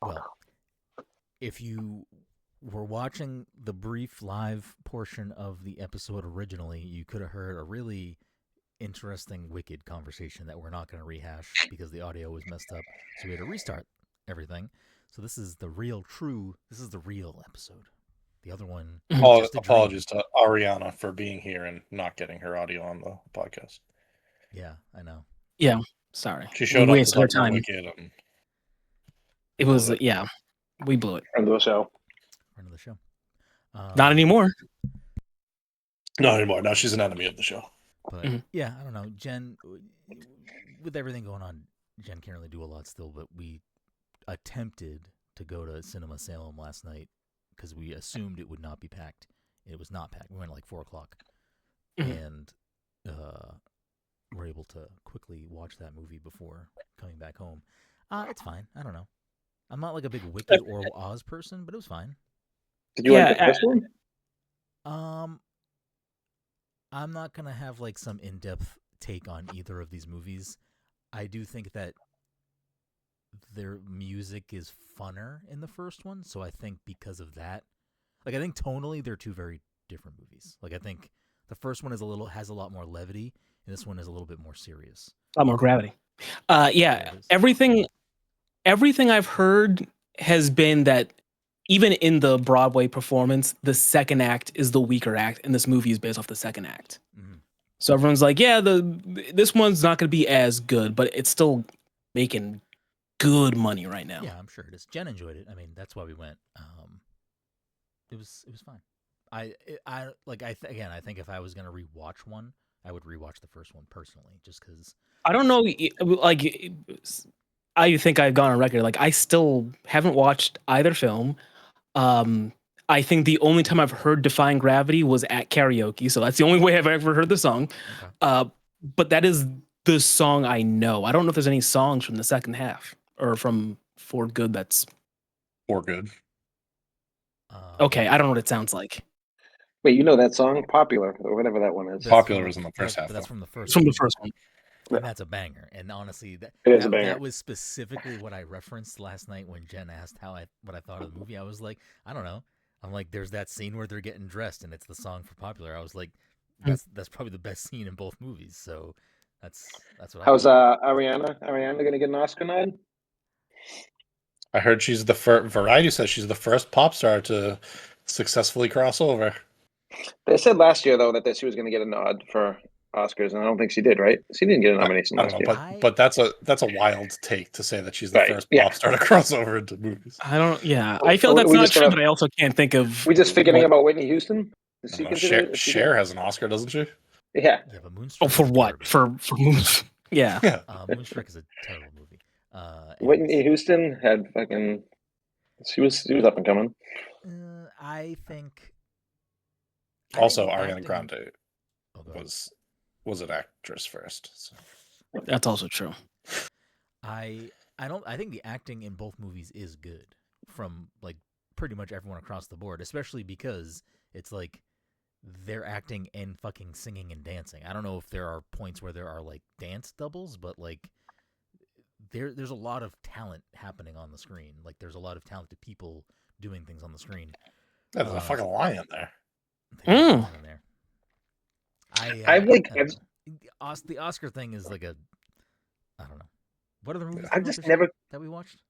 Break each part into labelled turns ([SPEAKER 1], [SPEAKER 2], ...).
[SPEAKER 1] Well, if you were watching the brief live portion of the episode originally, you could have heard a really interesting, wicked conversation that we're not going to rehash because the audio was messed up. So we had to restart everything. So this is the real episode. The other one was just a dream.
[SPEAKER 2] Apologies to Ariana for being here and not getting her audio on the podcast.
[SPEAKER 1] Yeah, I know.
[SPEAKER 3] Yeah, sorry.
[SPEAKER 2] She showed up to talk about Wicked.
[SPEAKER 3] It was, yeah, we blew it.
[SPEAKER 2] Friend of the show.
[SPEAKER 1] Friend of the show.
[SPEAKER 3] Not anymore.
[SPEAKER 2] Not anymore. Now she's an enemy of the show.
[SPEAKER 1] But yeah, I don't know. Jen, with everything going on, Jen can't really do a lot still, but we attempted to go to Cinema Salem last night because we assumed it would not be packed. It was not packed. We went at like 4 o'clock. And we're able to quickly watch that movie before coming back home. It's fine. I don't know. I'm not like a big Wicked or Oz person, but it was fine.
[SPEAKER 2] Did you like the first one?
[SPEAKER 1] I'm not going to have like some in-depth take on either of these movies. I do think that their music is funner in the first one, so I think because of that, like I think tonally they're two very different movies. Like I think the first one has a lot more levity, and this one is a little bit more serious.
[SPEAKER 3] A lot more gravity. Yeah, everything I've heard has been that even in the Broadway performance, the second act is the weaker act, and this movie is based off the second act. Mm-hmm. So everyone's like, yeah, this one's not going to be as good, but it's still making good money right now.
[SPEAKER 1] Yeah, I'm sure it is. Jen enjoyed it. I mean, that's why we went. It was fine. I think if I was going to rewatch one, I would rewatch the first one personally, just because.
[SPEAKER 3] I don't know, like, I think I've gone on record. Like, I still haven't watched either film. I think the only time I've heard Defying Gravity was at karaoke, so that's the only way I've ever heard the song. Okay. But that is the song I know. I don't know if there's any songs from the second half or from For Good that's...
[SPEAKER 2] For Good.
[SPEAKER 3] Okay, I don't know what it sounds like.
[SPEAKER 4] Wait, you know that song? Popular, or whatever that one is.
[SPEAKER 2] Popular was in the first half.
[SPEAKER 1] But that's from the first
[SPEAKER 3] one. From the first one.
[SPEAKER 1] And that's a banger. And honestly, that was specifically what I referenced last night when Jen asked what I thought of the movie. I was like, I don't know. I'm like, there's that scene where they're getting dressed, and it's the song for Popular. I was like, that's probably the best scene in both movies. So that's what.
[SPEAKER 4] How's Ariana? Ariana gonna get an Oscar nod?
[SPEAKER 2] I heard she's the first. Variety says she's the first pop star to successfully cross over.
[SPEAKER 4] They said last year though that she was going to get a nod for Oscars, and I don't think she did. Right? She didn't get a nomination last year.
[SPEAKER 2] But that's a wild take to say that she's the first pop star to cross over into movies.
[SPEAKER 3] I don't. Yeah, I feel that's not true, but I also can't think of.
[SPEAKER 4] We just forgetting about Whitney Houston.
[SPEAKER 2] Cher has an Oscar, doesn't she?
[SPEAKER 4] Yeah.
[SPEAKER 1] But Moonstruck.
[SPEAKER 3] Oh, for what? For Moonstruck? Yeah.
[SPEAKER 1] Moonstruck is a terrible movie.
[SPEAKER 4] Whitney Houston had fucking. She was up and coming.
[SPEAKER 1] I think.
[SPEAKER 2] Also, Ariana Grande was an actress first. So.
[SPEAKER 3] That's also true.
[SPEAKER 1] I think the acting in both movies is good from like pretty much everyone across the board, especially because it's like they're acting and fucking singing and dancing. I don't know if there are points where there are like dance doubles, but like there's a lot of talent happening on the screen. Like there's a lot of talented people doing things on the screen.
[SPEAKER 2] Yeah, there's a fucking lion there.
[SPEAKER 1] The Oscar thing is like I don't know. What are the movies that we watched?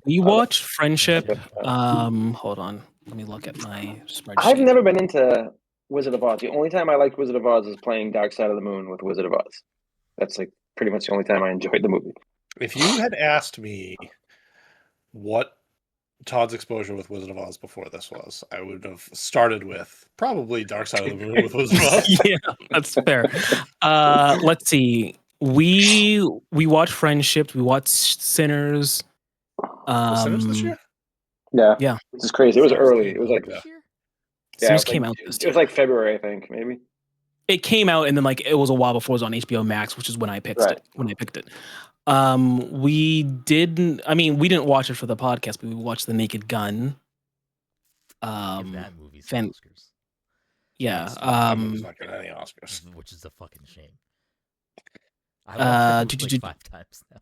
[SPEAKER 3] We watched Friendship. Hold on. Let me look at my spreadsheet.
[SPEAKER 4] I've never been into Wizard of Oz. The only time I liked Wizard of Oz is playing Dark Side of the Moon with Wizard of Oz. That's like pretty much the only time I enjoyed the movie.
[SPEAKER 2] If you had asked me what Todd's exposure with Wizard of Oz before this was, I would have started with probably Dark Side of the Moon with Wizard of Oz.
[SPEAKER 3] Yeah, that's fair. Let's see. We watched Friendship. We watched Sinners.
[SPEAKER 2] Sinners this year?
[SPEAKER 4] Yeah. This is crazy. It was early. It was like
[SPEAKER 3] Sinners came out.
[SPEAKER 4] It was like February, I think, maybe.
[SPEAKER 3] It came out, and then like it was a while before it was on HBO Max, which is when I picked it. When I picked it. We didn't watch it for the podcast, but we watched The Naked Gun.
[SPEAKER 1] That movie's Oscars.
[SPEAKER 3] Yeah.
[SPEAKER 2] It's not getting any Oscars.
[SPEAKER 1] Which is a fucking shame. I watched it like 5 times now.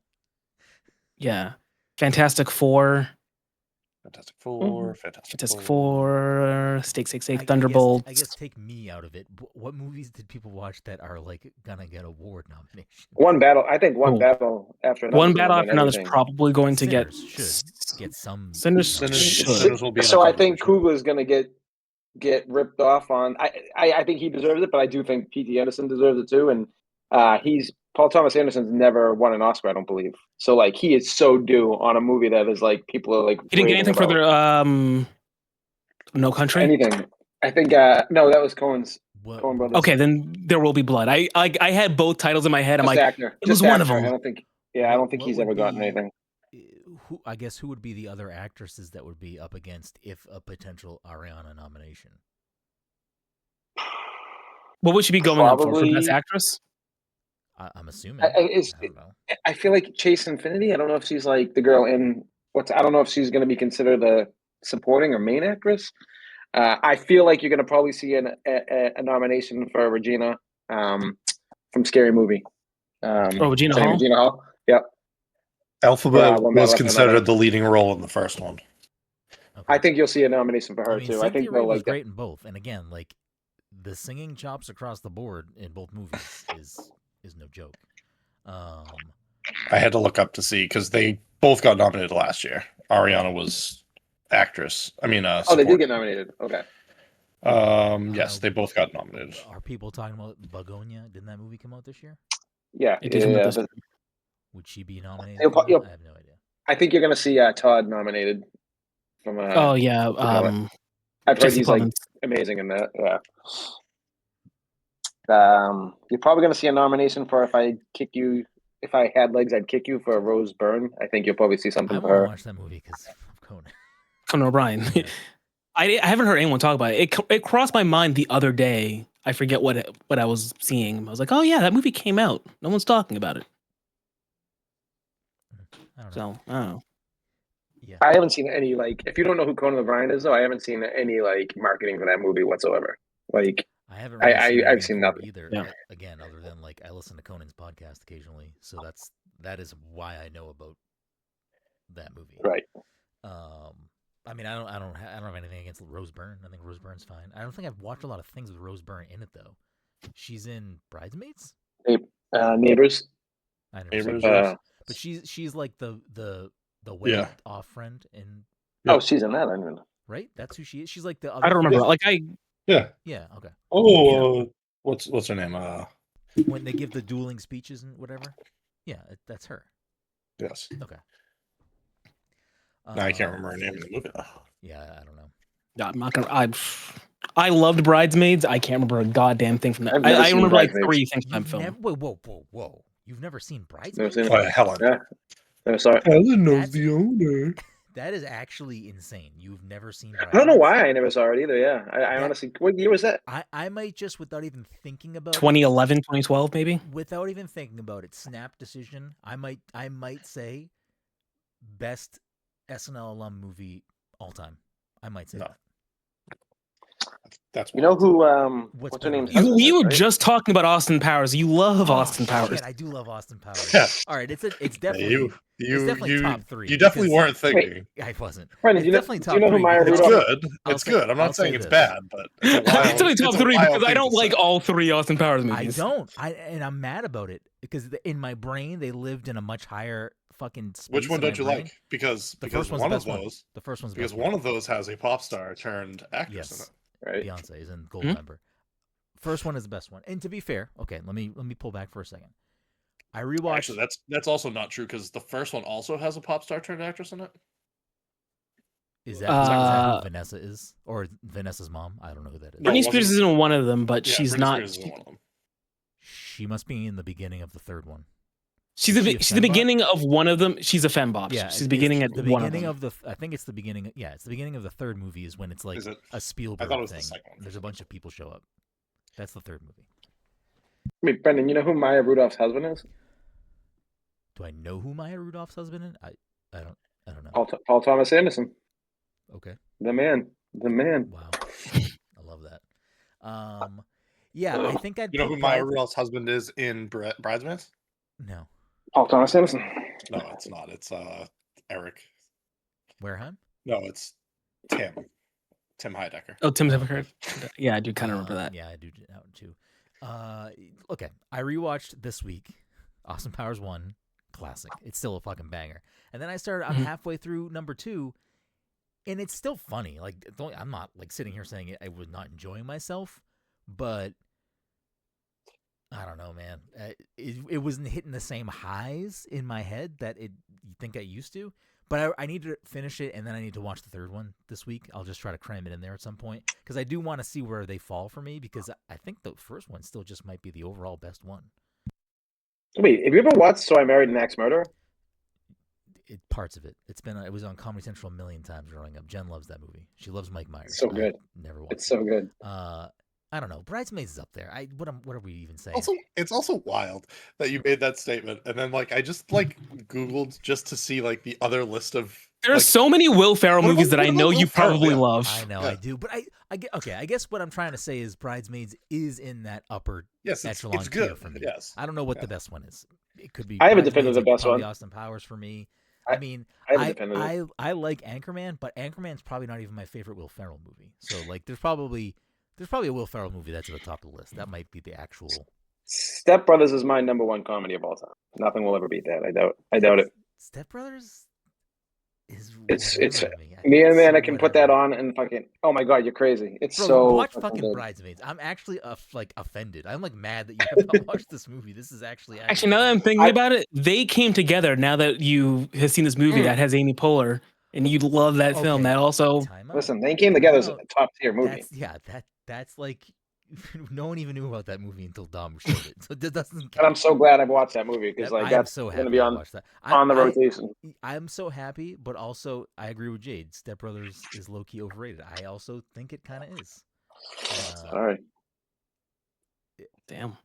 [SPEAKER 3] Yeah. Fantastic Four.
[SPEAKER 2] Fantastic Four,
[SPEAKER 3] Fantastic Four. Steak,
[SPEAKER 1] I
[SPEAKER 3] Thunderbolts.
[SPEAKER 1] guess take me out of it. What movies did people watch that are like gonna get award nominations?
[SPEAKER 4] One battle. I think one
[SPEAKER 3] Oh.
[SPEAKER 4] battle after another.
[SPEAKER 3] One battle after another is probably going to get.
[SPEAKER 1] Sinners should get some.
[SPEAKER 3] Sinners
[SPEAKER 1] nominations.
[SPEAKER 3] should.
[SPEAKER 2] Sinners will be in a
[SPEAKER 4] So I
[SPEAKER 2] couple
[SPEAKER 4] think
[SPEAKER 2] for sure.
[SPEAKER 4] Coogler's going to get ripped off on. I think he deserves it, but I do think P.T. Anderson deserves it too. And Paul Thomas Anderson's never won an Oscar, I don't believe. So like he is so due on a movie that is like people are like.
[SPEAKER 3] He didn't get
[SPEAKER 4] raving
[SPEAKER 3] anything for
[SPEAKER 4] about.
[SPEAKER 3] their No Country.
[SPEAKER 4] Anything. I think no, that was Coen's. Coen brothers.
[SPEAKER 3] Okay, then There Will Be Blood. I had both titles in my head. I'm
[SPEAKER 4] Just
[SPEAKER 3] like,
[SPEAKER 4] actor.
[SPEAKER 3] it was
[SPEAKER 4] Just
[SPEAKER 3] one
[SPEAKER 4] actor.
[SPEAKER 3] of them.
[SPEAKER 4] I don't think. Yeah, I don't think
[SPEAKER 1] What
[SPEAKER 4] he's
[SPEAKER 1] would
[SPEAKER 4] ever gotten
[SPEAKER 1] be-
[SPEAKER 4] anything.
[SPEAKER 1] Who would be the other actresses that would be up against if a potential Ariana nomination?
[SPEAKER 3] What would she be going up for
[SPEAKER 4] Probably-
[SPEAKER 3] Best Actress?
[SPEAKER 1] I'm assuming.
[SPEAKER 4] I
[SPEAKER 1] don't know.
[SPEAKER 4] I feel like Chase Infinity. I don't know if she's like the girl in I don't know if she's going to be considered a supporting or main actress. I feel like you're going to probably see a nomination for Regina from Scary Movie.
[SPEAKER 3] Regina Hall?
[SPEAKER 4] Regina Hall. Yep.
[SPEAKER 2] Alphabet
[SPEAKER 4] One
[SPEAKER 2] was
[SPEAKER 4] battle after
[SPEAKER 2] considered
[SPEAKER 4] another.
[SPEAKER 2] the leading role in the first one.
[SPEAKER 1] Okay.
[SPEAKER 4] I think you'll see a nomination for her
[SPEAKER 1] I mean,
[SPEAKER 4] too. I think
[SPEAKER 1] Cynthia
[SPEAKER 4] they'll
[SPEAKER 1] Erivo was
[SPEAKER 4] like that.
[SPEAKER 1] great in both, and again, like the singing chops across the board in both movies is no joke.
[SPEAKER 2] I had to look up to see because they both got nominated last year. Ariana was actress. I mean,
[SPEAKER 4] Oh, they
[SPEAKER 2] supporting.
[SPEAKER 4] did get nominated. Okay.
[SPEAKER 2] Yes, they both got nominated.
[SPEAKER 1] Are people talking about Begonia? Didn't that movie come out this year?
[SPEAKER 4] Yeah.
[SPEAKER 3] It did come out this
[SPEAKER 4] but
[SPEAKER 1] Would she be nominated?
[SPEAKER 4] You'll-
[SPEAKER 1] for that?
[SPEAKER 4] you'll-
[SPEAKER 1] I have no idea.
[SPEAKER 4] I think you're going to see Todd nominated. From
[SPEAKER 3] Oh yeah.
[SPEAKER 4] I've heard
[SPEAKER 3] Jesse
[SPEAKER 4] he's like
[SPEAKER 3] Plemons.
[SPEAKER 4] amazing in that. Yeah. You're probably going to see a nomination for If I Kick You. If I Had Legs, I'd Kick You for Rose Byrne. I think you'll probably see
[SPEAKER 1] I
[SPEAKER 4] something
[SPEAKER 1] want
[SPEAKER 4] for
[SPEAKER 1] to
[SPEAKER 4] her.
[SPEAKER 1] watch that movie because of Conan.
[SPEAKER 3] Conan O'Brien.
[SPEAKER 1] Yeah.
[SPEAKER 3] I haven't heard anyone talk about it. It crossed my mind the other day. I forget what I was seeing. I was like, oh yeah, that movie came out. No one's talking about it.
[SPEAKER 1] I don't know.
[SPEAKER 3] So I don't know.
[SPEAKER 1] Yeah.
[SPEAKER 4] I haven't seen any like. If you don't know who Conan O'Brien is, though, I haven't seen any like marketing for that movie whatsoever. Like,
[SPEAKER 1] I haven't. Really seen
[SPEAKER 4] I've
[SPEAKER 1] anything
[SPEAKER 4] seen
[SPEAKER 1] for it
[SPEAKER 4] nothing.
[SPEAKER 1] either.
[SPEAKER 3] Yeah.
[SPEAKER 1] Again, other than like I listen to Conan's podcast occasionally, so that is why I know about that movie.
[SPEAKER 4] Right.
[SPEAKER 1] I mean, I don't have anything against Rose Byrne. I think Rose Byrne's fine. I don't think I've watched a lot of things with Rose Byrne in it though. She's in Bridesmaids.
[SPEAKER 4] Neighbors.
[SPEAKER 1] I never
[SPEAKER 2] Neighbors,
[SPEAKER 1] seen
[SPEAKER 2] yes.
[SPEAKER 1] it. But she's like the way off friend in
[SPEAKER 4] Oh, she's in that. I don't know.
[SPEAKER 1] right. That's who she is. She's like the other.
[SPEAKER 3] I don't remember. Like
[SPEAKER 2] Yeah.
[SPEAKER 1] Yeah. Okay.
[SPEAKER 2] Oh, what's her name?
[SPEAKER 1] When they give the dueling speeches and whatever. Yeah, that's her.
[SPEAKER 2] Yes.
[SPEAKER 1] Okay.
[SPEAKER 2] No, I can't remember her name in the movie.
[SPEAKER 1] Yeah, I don't know.
[SPEAKER 3] no, I'm not gonna. I loved Bridesmaids. I can't remember a goddamn thing from that.
[SPEAKER 4] I've never
[SPEAKER 3] I
[SPEAKER 4] seen
[SPEAKER 3] remember like
[SPEAKER 4] Bridesmaids.
[SPEAKER 3] 3 things from that
[SPEAKER 1] You've
[SPEAKER 3] film.
[SPEAKER 1] never, whoa! You've never seen
[SPEAKER 4] Never
[SPEAKER 1] Bridesmaids?
[SPEAKER 4] seen it.
[SPEAKER 2] Oh, Helen.
[SPEAKER 4] Yeah. No, sorry.
[SPEAKER 2] Helen
[SPEAKER 1] knows
[SPEAKER 2] the owner.
[SPEAKER 1] That is actually insane. You've never seen
[SPEAKER 4] I
[SPEAKER 1] Bridesmaids?
[SPEAKER 4] don't know why I never saw it either. Yeah. I
[SPEAKER 1] That-
[SPEAKER 4] honestly. What year was that?
[SPEAKER 1] I might just without even thinking about
[SPEAKER 3] 2011, 2012, maybe.
[SPEAKER 1] without even thinking about it, snap decision. I might say best SNL alum movie all time. I might say
[SPEAKER 2] No.
[SPEAKER 1] that.
[SPEAKER 2] That's
[SPEAKER 4] You know who?
[SPEAKER 1] What's
[SPEAKER 4] What's her
[SPEAKER 1] better
[SPEAKER 4] name?
[SPEAKER 1] than that?
[SPEAKER 3] You were
[SPEAKER 4] Right?
[SPEAKER 3] just talking about Austin Powers. You love Austin
[SPEAKER 1] Oh,
[SPEAKER 3] Powers.
[SPEAKER 1] shit, I do love Austin Powers.
[SPEAKER 2] Yeah.
[SPEAKER 1] All right, it's definitely
[SPEAKER 2] you
[SPEAKER 1] definitely top 3
[SPEAKER 2] You definitely
[SPEAKER 1] because-
[SPEAKER 2] weren't thinking.
[SPEAKER 1] I wasn't.
[SPEAKER 4] Brenden,
[SPEAKER 1] It's
[SPEAKER 4] do you know,
[SPEAKER 1] definitely
[SPEAKER 4] do
[SPEAKER 1] top
[SPEAKER 4] you know who
[SPEAKER 1] 3
[SPEAKER 4] Maya
[SPEAKER 1] because
[SPEAKER 2] It's
[SPEAKER 4] Rudolph?
[SPEAKER 2] good.
[SPEAKER 1] I'll
[SPEAKER 2] It's
[SPEAKER 1] say-
[SPEAKER 2] good. I'm
[SPEAKER 1] I'll
[SPEAKER 2] not
[SPEAKER 1] say
[SPEAKER 2] saying it's
[SPEAKER 1] this.
[SPEAKER 2] bad, but it's a wild,
[SPEAKER 3] It's only top
[SPEAKER 2] it's a
[SPEAKER 3] 3
[SPEAKER 2] wild
[SPEAKER 3] because I
[SPEAKER 2] thing
[SPEAKER 3] don't
[SPEAKER 2] to
[SPEAKER 3] like
[SPEAKER 2] say.
[SPEAKER 3] all 3 Austin Powers
[SPEAKER 1] I
[SPEAKER 3] movies.
[SPEAKER 1] don't. And I'm mad about it because in my brain they lived in a much higher fucking space.
[SPEAKER 2] Which one
[SPEAKER 1] in my
[SPEAKER 2] don't you
[SPEAKER 1] brain.
[SPEAKER 2] like? Because
[SPEAKER 1] The first one's
[SPEAKER 2] one
[SPEAKER 1] the
[SPEAKER 2] of
[SPEAKER 1] best one.
[SPEAKER 2] those
[SPEAKER 1] The first one's the
[SPEAKER 2] because
[SPEAKER 1] best
[SPEAKER 2] one of those has a pop star turned actress
[SPEAKER 1] Yes.
[SPEAKER 2] in it.
[SPEAKER 4] Right.
[SPEAKER 1] Beyonce is in Gold
[SPEAKER 3] Hmm?
[SPEAKER 1] Member. First one is the best one. And to be fair, okay, let me pull back for a second. I rewatched.
[SPEAKER 2] Actually, that's also not true because the first one also has a pop star turned actress in it.
[SPEAKER 1] Is that who
[SPEAKER 3] Uh,
[SPEAKER 1] Vanessa is, or Vanessa's mom? I don't know who that is.
[SPEAKER 2] No,
[SPEAKER 3] Britney
[SPEAKER 2] wasn't-
[SPEAKER 3] Spears is in one of them, but
[SPEAKER 2] Yeah,
[SPEAKER 3] she's
[SPEAKER 2] Britney
[SPEAKER 3] not.
[SPEAKER 2] Spears is in one of them.
[SPEAKER 1] She must be in the beginning of the third one.
[SPEAKER 3] She's
[SPEAKER 1] Is she a
[SPEAKER 3] she's the
[SPEAKER 1] fembot?
[SPEAKER 3] beginning of one of them. She's a fembop.
[SPEAKER 1] Yeah,
[SPEAKER 3] she's beginning at
[SPEAKER 1] the
[SPEAKER 3] one of
[SPEAKER 1] beginning
[SPEAKER 3] them.
[SPEAKER 1] of the. I think it's the beginning. Yeah, it's the beginning of the third movie is when it's like
[SPEAKER 2] Is it?
[SPEAKER 1] a Spielberg
[SPEAKER 2] I thought it was the
[SPEAKER 1] thing.
[SPEAKER 2] second one.
[SPEAKER 1] There's a bunch of people show up. That's the third movie.
[SPEAKER 4] Wait, Brenden, you know who Maya Rudolph's husband is?
[SPEAKER 1] Do I know who Maya Rudolph's husband is? I don't know.
[SPEAKER 4] Paul Thomas Anderson.
[SPEAKER 1] Okay.
[SPEAKER 4] The man.
[SPEAKER 1] Wow. I love that. Yeah, I think I'd
[SPEAKER 2] You know
[SPEAKER 1] put
[SPEAKER 2] who Maya
[SPEAKER 1] Bride-
[SPEAKER 2] Rudolph's husband is in Bridesmaids?
[SPEAKER 1] No.
[SPEAKER 4] Paul Thomas Anderson.
[SPEAKER 2] No, it's not. It's Eric.
[SPEAKER 1] Wareheim?
[SPEAKER 2] No, it's Tim. Tim Heidecker.
[SPEAKER 3] Oh, Tim's
[SPEAKER 1] Oh,
[SPEAKER 3] ever heard? Yeah, I do kind of remember that.
[SPEAKER 1] Yeah, I do that one too. Okay, I rewatched this week Austin Powers 1, classic. It's still a fucking banger. And then I'm halfway through number 2, and it's still funny. Like, I'm not like sitting here saying I was not enjoying myself, but I don't know, man. It wasn't hitting the same highs in my head that you think I used to. But I need to finish it, and then I need to watch the third one this week. I'll just try to cram it in there at some point, because I do want to see where they fall for me, because I think the first one still just might be the overall best one.
[SPEAKER 4] Wait, have you ever watched So I Married an Axe Murderer?
[SPEAKER 1] Parts of it. It was on Comedy Central a million times growing up. Jen loves that movie. She loves Mike Myers.
[SPEAKER 4] It's so good.
[SPEAKER 1] Never watched
[SPEAKER 4] It's so good.
[SPEAKER 1] I don't know. Bridesmaids is up there. What are we even saying?
[SPEAKER 2] Also, it's also wild that you made that statement, and then I just Googled just to see the other list of.
[SPEAKER 3] There are so many Will Ferrell movies that I know you probably love.
[SPEAKER 1] I know, I do, but I guess what I'm trying to say is Bridesmaids is in that upper echelon
[SPEAKER 2] it's good
[SPEAKER 1] for me.
[SPEAKER 2] Yes,
[SPEAKER 1] I don't know what the best one is. It could be.
[SPEAKER 4] I have a definitive best one.
[SPEAKER 1] Austin Powers for me.
[SPEAKER 4] I
[SPEAKER 1] like Anchorman, but Anchorman's probably not even my favorite Will Ferrell movie. So there's probably a Will Ferrell movie that's at the top of the list. That might be the actual.
[SPEAKER 4] Step Brothers is my number one comedy of all time. Nothing will ever beat that. I doubt it.
[SPEAKER 1] Step Brothers is
[SPEAKER 4] it's
[SPEAKER 1] me
[SPEAKER 4] and man, I can put that on and fucking. Oh my god, you're crazy! It's
[SPEAKER 1] Bro,
[SPEAKER 4] so
[SPEAKER 1] watch fucking Bridesmaids. I'm actually offended. I'm mad that you have not watched this movie. This is actually
[SPEAKER 3] now that I'm thinking about it, they came together. Now that you have seen this movie that has Amy Poehler, and you love that film, that also
[SPEAKER 4] listen. They came together as a top tier movie.
[SPEAKER 1] That's no one even knew about that movie until Dom showed it. So that doesn't count.
[SPEAKER 4] And I'm so glad I've watched that movie because
[SPEAKER 1] that's so
[SPEAKER 4] going to be on the rotation.
[SPEAKER 1] I'm so happy, but also I agree with Jade. Step Brothers is low key overrated. I also think it kind of is.
[SPEAKER 4] All right.
[SPEAKER 3] Damn.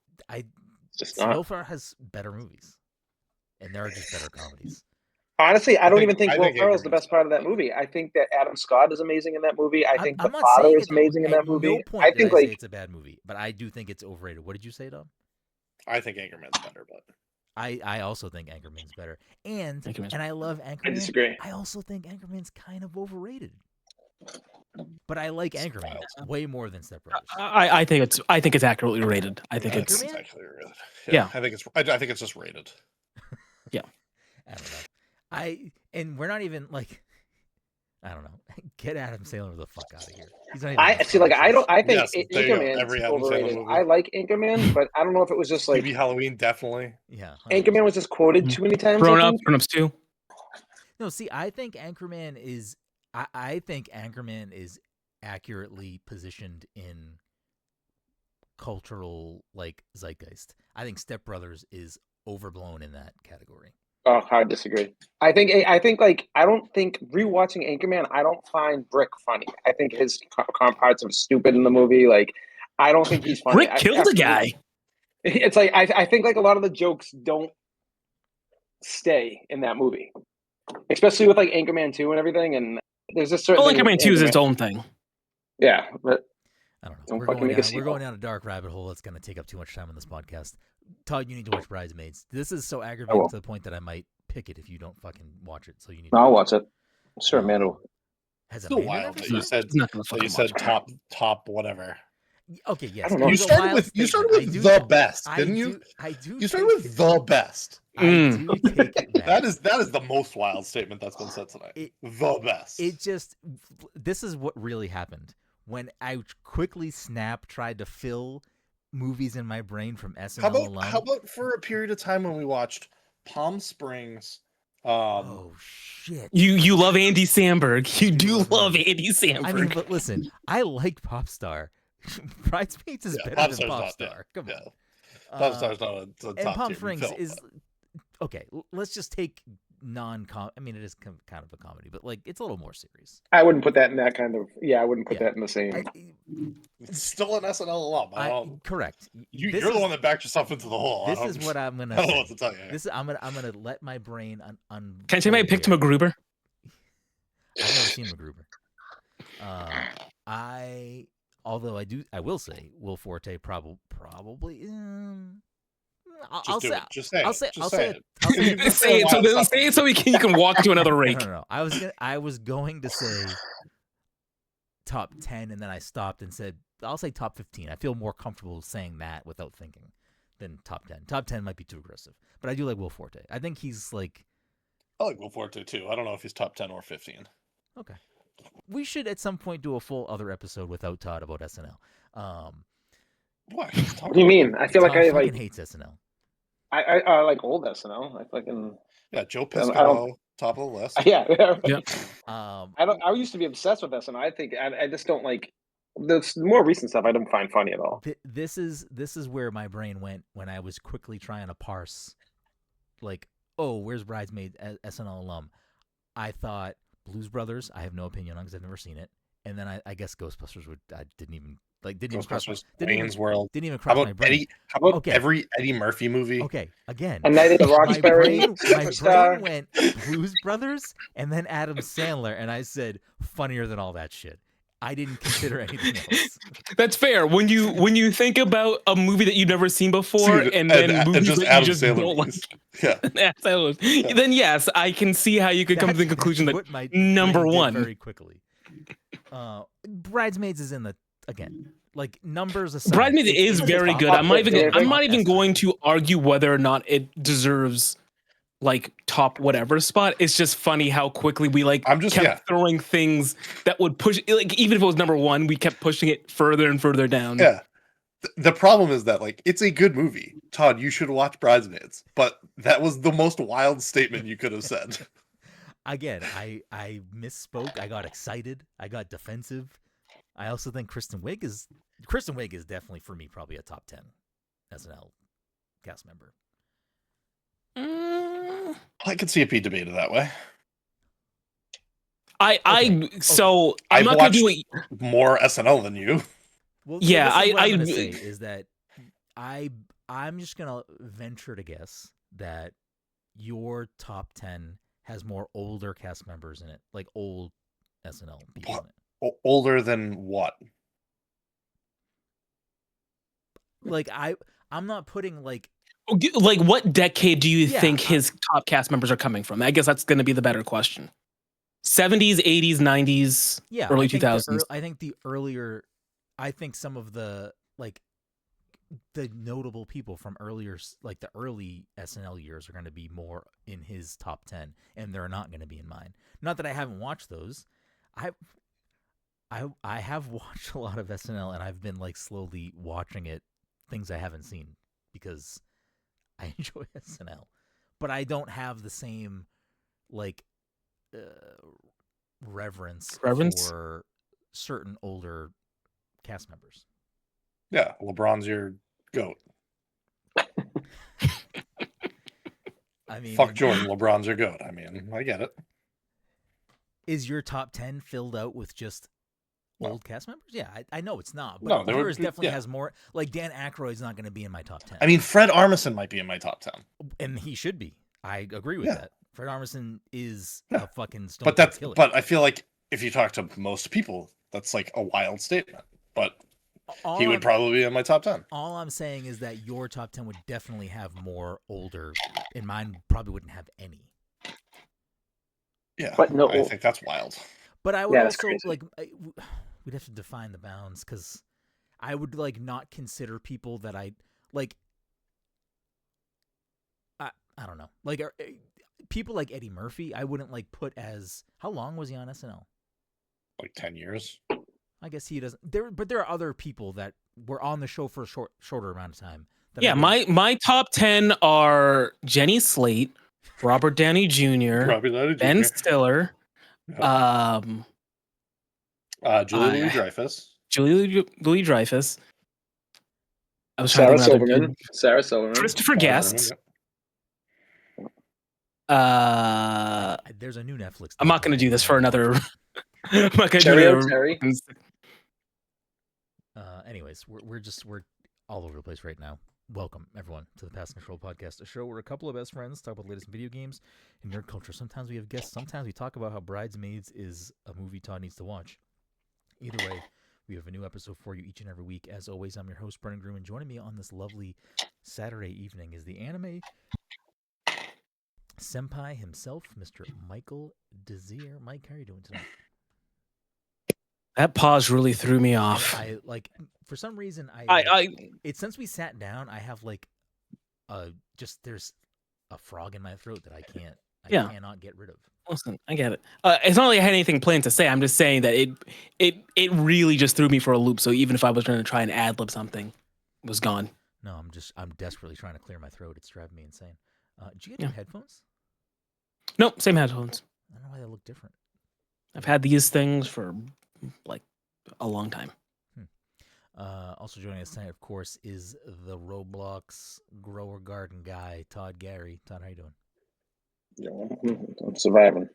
[SPEAKER 1] So far has better movies, and there are just better comedies.
[SPEAKER 4] Honestly, I don't even think Will Ferrell is the best part of that movie. I think that Adam Scott is amazing in that movie. I think the father is amazing in that movie.
[SPEAKER 1] No point did I say it's a bad movie, but I do think it's overrated. What did you say, Dom?
[SPEAKER 2] I think Anchorman's better, but
[SPEAKER 1] I also think Anchorman's better, and I love Anchorman.
[SPEAKER 4] I disagree.
[SPEAKER 1] I also think Anchorman's kind of overrated, but I like Anchorman way more than Step Brothers.
[SPEAKER 3] I think it's accurately rated. I think it's
[SPEAKER 2] accurately rated.
[SPEAKER 3] Yeah.
[SPEAKER 2] I think it's just rated.
[SPEAKER 3] Yeah.
[SPEAKER 1] I don't know. And we're not even I don't know. Get Adam Sandler the fuck out of here. He's not even
[SPEAKER 4] I think Anchorman's
[SPEAKER 2] every
[SPEAKER 4] overrated. I like Anchorman, but I don't know if it was just
[SPEAKER 2] TV Halloween, definitely.
[SPEAKER 1] Yeah. 100%.
[SPEAKER 4] Anchorman was just quoted too many times.
[SPEAKER 3] Grown Ups too.
[SPEAKER 1] No, see, I think Anchorman is accurately positioned in cultural zeitgeist. I think Step Brothers is overblown in that category.
[SPEAKER 4] Oh, I disagree. I think I don't think rewatching Anchorman, I don't find Brick funny. I think his parts are stupid in the movie. I don't think he's funny.
[SPEAKER 3] Brick killed a guy.
[SPEAKER 4] It's I think a lot of the jokes don't stay in that movie, especially with Anchorman 2 and everything. And there's a certain.
[SPEAKER 3] Anchorman 2 is its own thing.
[SPEAKER 4] Yeah, but
[SPEAKER 1] I don't know. We're going down a dark rabbit hole that's going to take up too much time on this podcast. Todd, you need to watch Bridesmaids. This is so aggravating to the point that I might pick it if you don't fucking watch it. So you need.
[SPEAKER 4] I'll watch it. Sure, Amanda.
[SPEAKER 2] It's still wild that you said top whatever.
[SPEAKER 1] Okay, yes.
[SPEAKER 2] You started with the best, didn't you?
[SPEAKER 1] I do.
[SPEAKER 2] You started with the best.
[SPEAKER 1] I do take it back.
[SPEAKER 2] That is the most wild statement that's been said tonight. The best.
[SPEAKER 1] This is what really happened when I quickly tried to fill movies in my brain from SNL alone.
[SPEAKER 2] How about for a period of time when we watched Palm Springs?
[SPEAKER 1] Oh shit!
[SPEAKER 3] You love Andy Samberg. You do love Andy Samberg.
[SPEAKER 1] I mean, but listen, I like Popstar. Bridesmaids is better than Popstar. Come on,
[SPEAKER 2] Popstar's not a top
[SPEAKER 1] and Palm
[SPEAKER 2] tier
[SPEAKER 1] Springs
[SPEAKER 2] film,
[SPEAKER 1] is okay. Let's just take non-com. I mean, it is kind of a comedy, but it's a little more serious.
[SPEAKER 4] I wouldn't put that in that kind of. Yeah, I wouldn't put that in the same.
[SPEAKER 2] It's still an SNL alum.
[SPEAKER 1] Correct.
[SPEAKER 2] You're the one that backed yourself into the hole.
[SPEAKER 1] This is what I'm gonna.
[SPEAKER 2] I don't know what to tell you.
[SPEAKER 1] I'm gonna let my brain
[SPEAKER 3] Can I say my pick to MacGruber?
[SPEAKER 1] I've never seen MacGruber. Although I will say Will Forte probably I'll
[SPEAKER 2] do
[SPEAKER 1] say
[SPEAKER 2] it. Just say
[SPEAKER 1] I'll
[SPEAKER 2] it.
[SPEAKER 1] say
[SPEAKER 2] Just
[SPEAKER 1] I'll
[SPEAKER 2] say
[SPEAKER 1] say
[SPEAKER 2] it.
[SPEAKER 1] it. I'll say
[SPEAKER 2] You've been
[SPEAKER 1] it.
[SPEAKER 3] Say
[SPEAKER 2] saying
[SPEAKER 3] it
[SPEAKER 2] a
[SPEAKER 3] so,
[SPEAKER 2] lot of stuff.
[SPEAKER 3] say it so you can walk into another rake.
[SPEAKER 1] No. I was going to say top 10, and then I stopped and said I'll say top 15. I feel more comfortable saying that without thinking than top 10. Top 10 might be too aggressive, but I do like Will Forte. I think he's like.
[SPEAKER 2] I like Will Forte too. I don't know if he's top 10 or 15.
[SPEAKER 1] Okay. We should at some point do a full other episode without Todd about SNL.
[SPEAKER 2] What?
[SPEAKER 4] What do you mean? I feel
[SPEAKER 1] Todd
[SPEAKER 4] like I
[SPEAKER 1] fucking
[SPEAKER 4] like
[SPEAKER 1] hates SNL.
[SPEAKER 4] I like old SNL. I fucking
[SPEAKER 2] Yeah, Joe
[SPEAKER 4] I don't-
[SPEAKER 2] Piscopo, top of the list.
[SPEAKER 4] yeah.
[SPEAKER 3] Yep.
[SPEAKER 4] I used to be obsessed with SNL. I think I just don't like the more recent stuff. I don't find funny at all.
[SPEAKER 1] This is where my brain went when I was quickly trying to parse, like, oh, where's Bridesmaid SNL alum? I thought Blues Brothers. I have no opinion on because I've never seen it. And then I guess Ghostbusters would. I didn't even cross my,
[SPEAKER 2] Ghostbusters, Wayne's World.
[SPEAKER 1] didn't even
[SPEAKER 2] How
[SPEAKER 1] cross my
[SPEAKER 2] about
[SPEAKER 1] brain.
[SPEAKER 2] How about
[SPEAKER 1] Okay.
[SPEAKER 2] every Eddie Murphy movie?
[SPEAKER 1] Okay, again.
[SPEAKER 4] A Night at the
[SPEAKER 1] My
[SPEAKER 4] Roxbury,
[SPEAKER 1] brain
[SPEAKER 4] Superstar.
[SPEAKER 1] went Blues Brothers and then Adam Sandler, and I said funnier than all that shit. I didn't consider anything else.
[SPEAKER 3] That's fair. When you think about a movie that you've never seen before, and then movies
[SPEAKER 2] just
[SPEAKER 3] that
[SPEAKER 2] Adam
[SPEAKER 3] you just
[SPEAKER 2] Sandler
[SPEAKER 3] don't like,
[SPEAKER 2] movies. Yeah.
[SPEAKER 3] then yes, I can see how you could come to the conclusion that
[SPEAKER 1] what my
[SPEAKER 3] number
[SPEAKER 1] brain did
[SPEAKER 3] one.
[SPEAKER 1] very quickly. Bridesmaids is in the again. Like numbers aside,
[SPEAKER 3] Bridesmaids
[SPEAKER 1] it's
[SPEAKER 3] is
[SPEAKER 1] the
[SPEAKER 3] very
[SPEAKER 1] top
[SPEAKER 3] good.
[SPEAKER 1] five.
[SPEAKER 3] I'm not even
[SPEAKER 1] SNL.
[SPEAKER 3] going to argue whether or not it deserves like top whatever spot. It's just funny how quickly we kept throwing things that would push, like even if it was number one, we kept pushing it further and further down.
[SPEAKER 2] Yeah. The problem is that like it's a good movie. Todd, you should watch Bridesmaids. But that was the most wild statement you could have said.
[SPEAKER 1] Again, I misspoke. I got excited. I got defensive. I also think Kristen Wiig is definitely for me probably a top 10 SNL cast member.
[SPEAKER 2] I could see it be debated that way.
[SPEAKER 3] I'm not gonna do it.
[SPEAKER 2] More SNL than you.
[SPEAKER 1] Well,
[SPEAKER 3] yeah,
[SPEAKER 1] what I'm gonna say is that I'm just gonna venture to guess that your top 10 has more older cast members in it, like old SNL people in it.
[SPEAKER 2] Older than what?
[SPEAKER 3] Like
[SPEAKER 1] I'm not putting like
[SPEAKER 3] what decade do you think his top cast members are coming from? I guess that's going to be the better question. 70s, 80s, 90s, early 2000s.
[SPEAKER 1] I think the earlier, I think some of the the notable people from earlier, like the early SNL years, are going to be more in his top 10, and they're not going to be in mine. Not that I haven't watched those. I have watched a lot of SNL, and I've been like slowly watching it, things I haven't seen because I enjoy SNL, but I don't have the same reverence for certain older cast members.
[SPEAKER 2] Yeah, LeBron's your GOAT.
[SPEAKER 1] I mean,
[SPEAKER 2] fuck Jordan, LeBron's your GOAT. I mean, I get it.
[SPEAKER 1] Is your top 10 filled out with just old cast members? Yeah, I know it's not, but yours definitely has more. Like Dan Aykroyd's not going to be in my top 10.
[SPEAKER 2] I mean, Fred Armisen might be in my top 10,
[SPEAKER 1] and he should be. I agree with that. Fred Armisen is a fucking stone.
[SPEAKER 2] But I feel like if you talk to most people, that's like a wild statement. But he would probably be in my top 10.
[SPEAKER 1] All I'm saying is that your top 10 would definitely have more older, and mine probably wouldn't have any.
[SPEAKER 2] Yeah, but no, I think that's wild.
[SPEAKER 1] But I would also we'd have to define the bounds, because I would not consider people that I don't know, people like Eddie Murphy. I wouldn't put as, how long was he on SNL?
[SPEAKER 2] Like 10 years.
[SPEAKER 1] I guess he doesn't. But there are other people that were on the show for a shorter amount of time.
[SPEAKER 3] Yeah, my top 10 are Jenny Slate, Robert Downey Jr., Ben Stiller,
[SPEAKER 2] Julie Louis-Dreyfus.
[SPEAKER 3] Julie Louis-Dreyfus. I was
[SPEAKER 4] Sarah Silverman. Sarah Silverman.
[SPEAKER 3] Christopher Guest.
[SPEAKER 1] There's a new Netflix.
[SPEAKER 3] I'm not going to do this for another. I'm not going to
[SPEAKER 4] do Terry.
[SPEAKER 1] Anyways, we're all over the place right now. Welcome everyone to the Pass the Control podcast, a show where a couple of best friends talk about the latest video games and nerd culture. Sometimes we have guests. Sometimes we talk about how Bridesmaids is a movie Todd needs to watch. Either way, we have a new episode for you each and every week. As always, I'm your host, Brenden, and joining me on this lovely Saturday evening is the anime senpai himself, Mr. Michael Desir. Mike, how are you doing tonight?
[SPEAKER 3] That pause really threw me off.
[SPEAKER 1] I like, for some reason, it's since we sat down, I have like there's a frog in my throat that I cannot get rid of.
[SPEAKER 3] Listen, I get it. It's not like I had anything planned to say. I'm just saying that it really just threw me for a loop. So even if I was going to try and ad lib something, it was gone.
[SPEAKER 1] No, I'm desperately trying to clear my throat. It's driving me insane. Did you get new headphones?
[SPEAKER 3] Nope, same headphones.
[SPEAKER 1] I don't know why they look different.
[SPEAKER 3] I've had these things for like a long time.
[SPEAKER 1] Also joining us tonight, of course, is the Roblox grower garden guy, Todd Gary. Todd, how you doing?
[SPEAKER 4] Yeah, I'm surviving.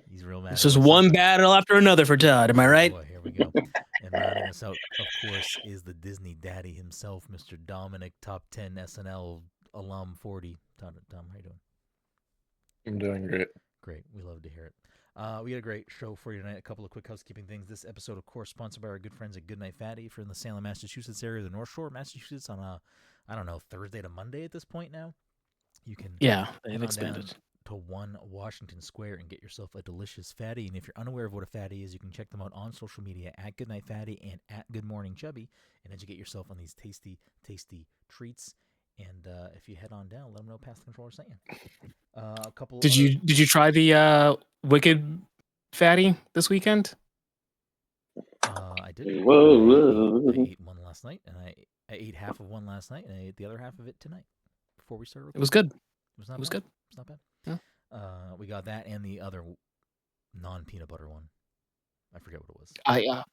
[SPEAKER 1] He's real mad.
[SPEAKER 3] It's just one battle after another for Todd. Am I right?
[SPEAKER 1] Boy, here we go. And rounding us out, of course, is the Disney daddy himself, Mr. Dominic, top 10 SNL alum 40. Tom, how you doing?
[SPEAKER 2] I'm doing great.
[SPEAKER 1] Great. We love to hear it. We got a great show for you tonight. A couple of quick housekeeping things. This episode, of course, sponsored by our good friends at Goodnight Fatty. If you're in the Salem, Massachusetts area, the North Shore, Massachusetts, on Thursday to Monday at this point now, you can
[SPEAKER 3] they've expanded
[SPEAKER 1] to 1 Washington Square and get yourself a delicious fatty. And if you're unaware of what a fatty is, you can check them out on social media at Goodnight Fatty and at Good Morning Chubby, and educate yourself on these tasty, tasty treats. And if you head on down, let them know Pass the Controller sent you. A couple.
[SPEAKER 3] Did you try the Wicked Fatty this weekend?
[SPEAKER 1] I did.
[SPEAKER 4] Whoa.
[SPEAKER 1] I ate one last night, and I ate half of one last night, and I ate the other half of it tonight before we started recording.
[SPEAKER 3] It was good.
[SPEAKER 1] It was
[SPEAKER 3] good.
[SPEAKER 1] It's not bad.
[SPEAKER 3] Yeah.
[SPEAKER 1] We got that and the other non-peanut butter one. I forget what it was.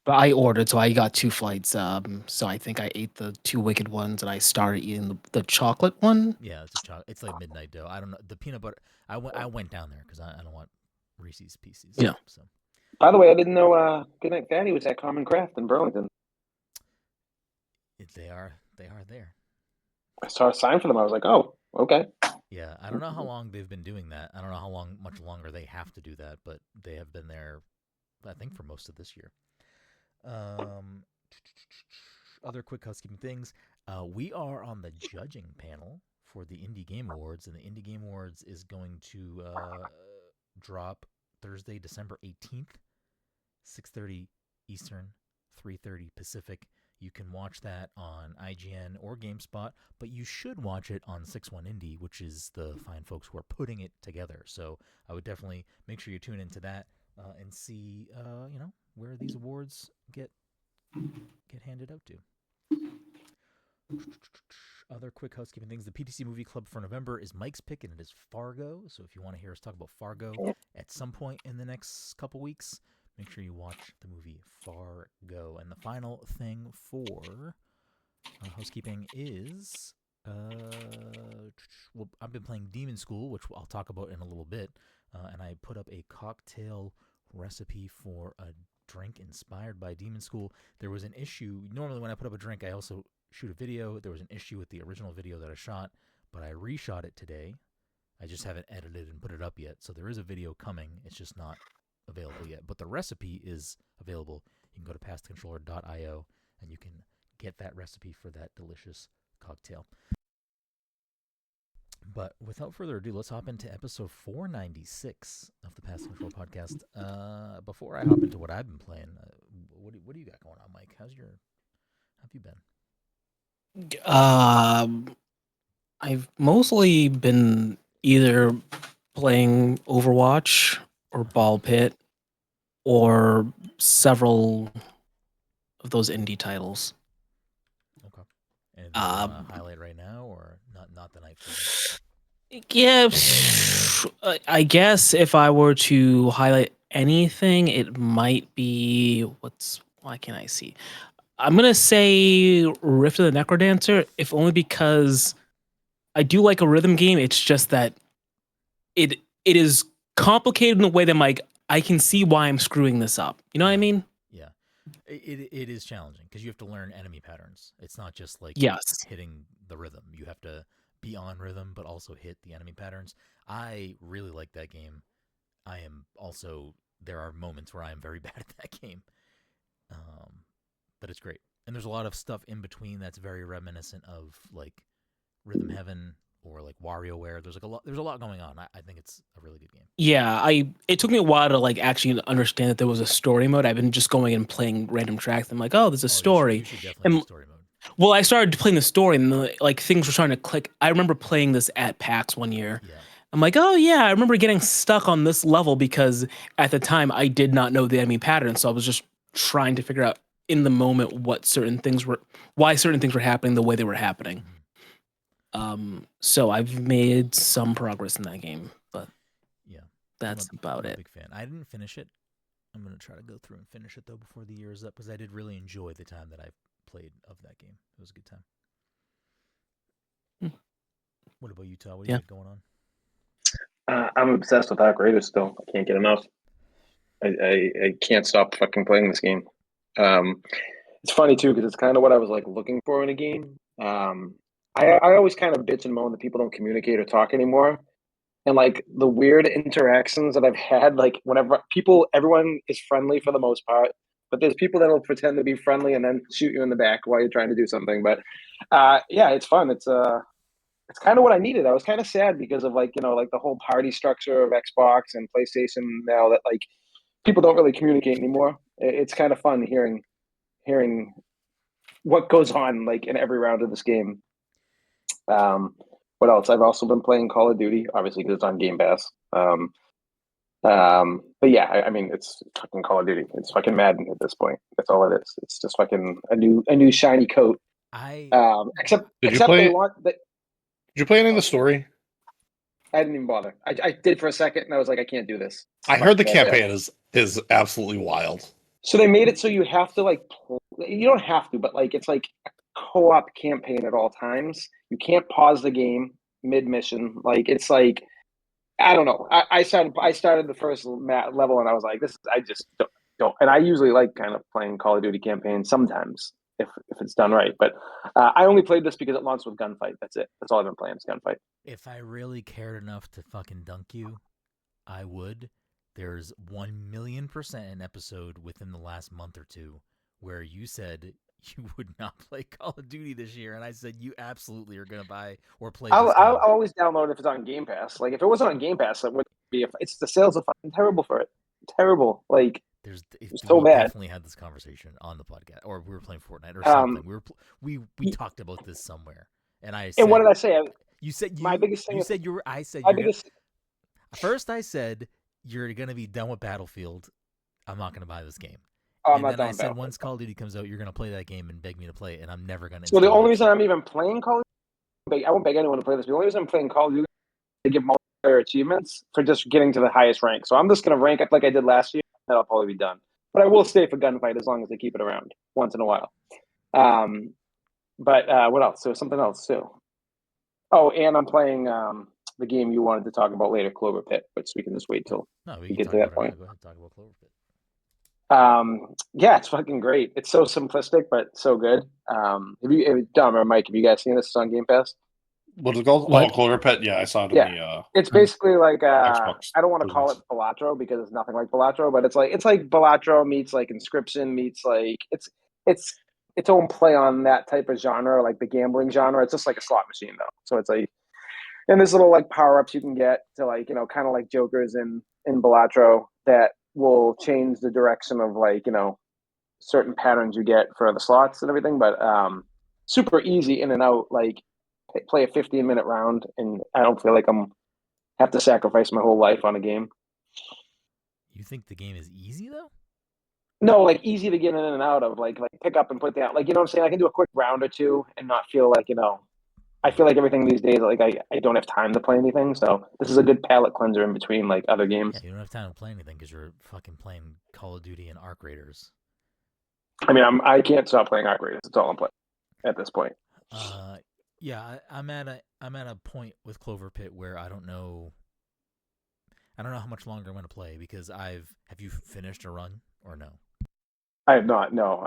[SPEAKER 3] I ordered, so I got 2 flights. So I think I ate the 2 Wicked ones, and I started eating the chocolate one.
[SPEAKER 1] Yeah, it's a chocolate. It's like midnight dough. I don't know the peanut butter. I went down there because I don't want Reese's Pieces.
[SPEAKER 3] Yeah.
[SPEAKER 1] So.
[SPEAKER 4] By the way, I didn't know Goodnight Fatty was at Common Craft in Burlington.
[SPEAKER 1] They are there.
[SPEAKER 4] I saw a sign for them. I was like, oh, okay.
[SPEAKER 1] Yeah, I don't know how long they've been doing that. I don't know much longer they have to do that, but they have been there, I think, for most of this year. Other quick housekeeping things. We are on the judging panel for the Indie Game Awards, and the Indie Game Awards is going to drop Thursday, December 18th, 6:30 Eastern, 3:30 Pacific. You can watch that on IGN or GameSpot, but you should watch it on 6-1 Indie, which is the fine folks who are putting it together. So I would definitely make sure you tune into that and see, where these awards get handed out to. Other quick housekeeping things. The PTC Movie Club for November is Mike's pick, and it is Fargo. So if you want to hear us talk about Fargo at some point in the next couple weeks, make sure you watch the movie Fargo. And the final thing for housekeeping is, I've been playing Demonschool, which I'll talk about in a little bit, and I put up a cocktail recipe for a drink inspired by Demonschool. There was an issue. Normally when I put up a drink, I also shoot a video. There was an issue with the original video that I shot, but I reshot it today. I just haven't edited and put it up yet. So there is a video coming. It's just not available yet. But the recipe is available. You can go to passthecontroller.io and you can get that recipe for that delicious cocktail. But without further ado, let's hop into episode 496 of the Pass the Control podcast. Before I hop into what I've been playing, what do you got going on, Mike? How have you been?
[SPEAKER 3] I've mostly been either playing Overwatch or Ball Pit or several of those indie titles.
[SPEAKER 1] Okay. Anything you want to highlight right now, or not the night for you?
[SPEAKER 3] Yeah, I guess if I were to highlight anything, it might be why can't I see? I'm gonna say Rift of the Necrodancer, if only because I do like a rhythm game. It's just that it is complicated in a way that I can see why I'm screwing this up. You know what I mean?
[SPEAKER 1] Yeah, it is challenging because you have to learn enemy patterns. It's not just like hitting the rhythm. You have to be on rhythm, but also hit the enemy patterns. I really like that game. There are moments where I am very bad at that game. But it's great. And there's a lot of stuff in between that's very reminiscent of like Rhythm Heaven or like WarioWare. There's a lot going on. I think it's a really good game.
[SPEAKER 3] Yeah, it took me a while to like actually understand that there was a story mode. I've been just going and playing random tracks. I'm like, oh, there's a story.
[SPEAKER 1] You should definitely do story mode.
[SPEAKER 3] Well, I started playing the story and like things were starting to click. I remember playing this at PAX one year.
[SPEAKER 1] Yeah.
[SPEAKER 3] I'm like, oh yeah, I remember getting stuck on this level because at the time I did not know the enemy pattern, so I was just trying to figure out in the moment why certain things were happening the way they were happening. So I've made some progress in that game, but
[SPEAKER 1] yeah,
[SPEAKER 3] that's about
[SPEAKER 1] I'm
[SPEAKER 3] it.
[SPEAKER 1] a big fan. I didn't finish it. I'm gonna try to go through and finish it though before the year is up because I did really enjoy the time that I played of that game. It was a good time. What about you, Todd? What do you got going on?
[SPEAKER 4] I'm obsessed with Arc Raiders still. I can't get enough. I can't stop fucking playing this game. It's funny too because it's kind of what I was like looking for in a game. I always kind of bitch and moan that people don't communicate or talk anymore, and like the weird interactions that I've had, like whenever everyone is friendly for the most part, but there's people that'll pretend to be friendly and then shoot you in the back while you're trying to do something. But yeah, it's fun. It's kind of what I needed. I was kind of sad because of like like the whole party structure of Xbox and PlayStation now that like people don't really communicate anymore. It's kind of fun hearing what goes on like in every round of this game. What else? I've also been playing Call of Duty, obviously because it's on Game Pass. But yeah, I mean, it's fucking Call of Duty. It's fucking Madden at this point. That's all it is. It's just fucking a new shiny coat. Except
[SPEAKER 2] Did you play any of the story?
[SPEAKER 4] I didn't even bother. I did for a second, and I was like, I can't do this.
[SPEAKER 2] I heard the campaign is absolutely wild.
[SPEAKER 4] So they made it so you have to like you don't have to, but like it's like a co-op campaign at all times. You can't pause the game mid-mission. Like it's like I don't know. I started the first level and I was like, I just don't. And I usually like kind of playing Call of Duty campaigns sometimes if it's done right. But I only played this because it launched with Gunfight. That's it. That's all I've been playing is Gunfight.
[SPEAKER 1] If I really cared enough to fucking dunk you, I would. There's 1,000,000% an episode within the last month or two where you said you would not play Call of Duty this year, and I said you absolutely are going to buy or play.
[SPEAKER 4] I'll always download if it's on Game Pass. Like if it wasn't on Game Pass, it would be. It's the sales are fucking terrible for it. Terrible. Like it's so bad.
[SPEAKER 1] Definitely had this conversation on the podcast, or we were playing Fortnite or something. We talked about this somewhere, and I said,
[SPEAKER 4] and what did I say?
[SPEAKER 1] You said
[SPEAKER 4] my biggest thing.
[SPEAKER 1] You said you were. I said
[SPEAKER 4] my biggest.
[SPEAKER 1] First, I said you're gonna be done with Battlefield. I'm not gonna buy this game.
[SPEAKER 4] Oh,
[SPEAKER 1] and then I said once Call of Duty comes out, you're gonna play that game and beg me to play it, and I'm never gonna.
[SPEAKER 4] So the only reason I'm even playing Call of Duty, I won't beg anyone to play this. But the only reason I'm playing Call of Duty is to give multiplayer achievements for just getting to the highest rank. So I'm just gonna rank up like I did last year, and I'll probably be done. But I will stay for Gunfight as long as they keep it around once in a while. But what else? So something else too. Oh, and I'm playing the game you wanted to talk about later, CloverPit, which we can just wait till we get to that point.
[SPEAKER 1] Go ahead and talk about CloverPit.
[SPEAKER 4] Yeah, it's fucking great. It's so simplistic, but so good. Dom or Mike, have you guys seen this? It's on Game Pass.
[SPEAKER 2] What's it called? Oh, CloverPit. Yeah, I saw it.
[SPEAKER 4] Yeah, it's basically like
[SPEAKER 2] Xbox
[SPEAKER 4] I don't want to call it Balatro because it's nothing like Balatro, but it's like Balatro meets like Inscription meets like it's its own play on that type of genre, like the gambling genre. It's just like a slot machine though. So it's like, and there's little like power ups you can get to like kind of like Jokers in Balatro that will change the direction of like certain patterns you get for the slots and everything. But super easy in and out. Like play a 15-minute round, and I don't feel like I'm have to sacrifice my whole life on a game.
[SPEAKER 1] You think the game is easy though?
[SPEAKER 4] No, like easy to get in and out of, like pick up and put down. Like, you know what I'm saying? I can do a quick round or two and not feel like, I feel like everything these days, like I don't have time to play anything. So this is a good palate cleanser in between like other games.
[SPEAKER 1] Yeah, you don't have time to play anything because you're fucking playing Call of Duty and Arc Raiders.
[SPEAKER 4] I mean, I can't stop playing Arc Raiders. That's all I'm playing at this point.
[SPEAKER 1] Yeah, I'm at a point with CloverPit where I don't know how much longer I'm going to play because have you finished a run or no?
[SPEAKER 4] I have not. No,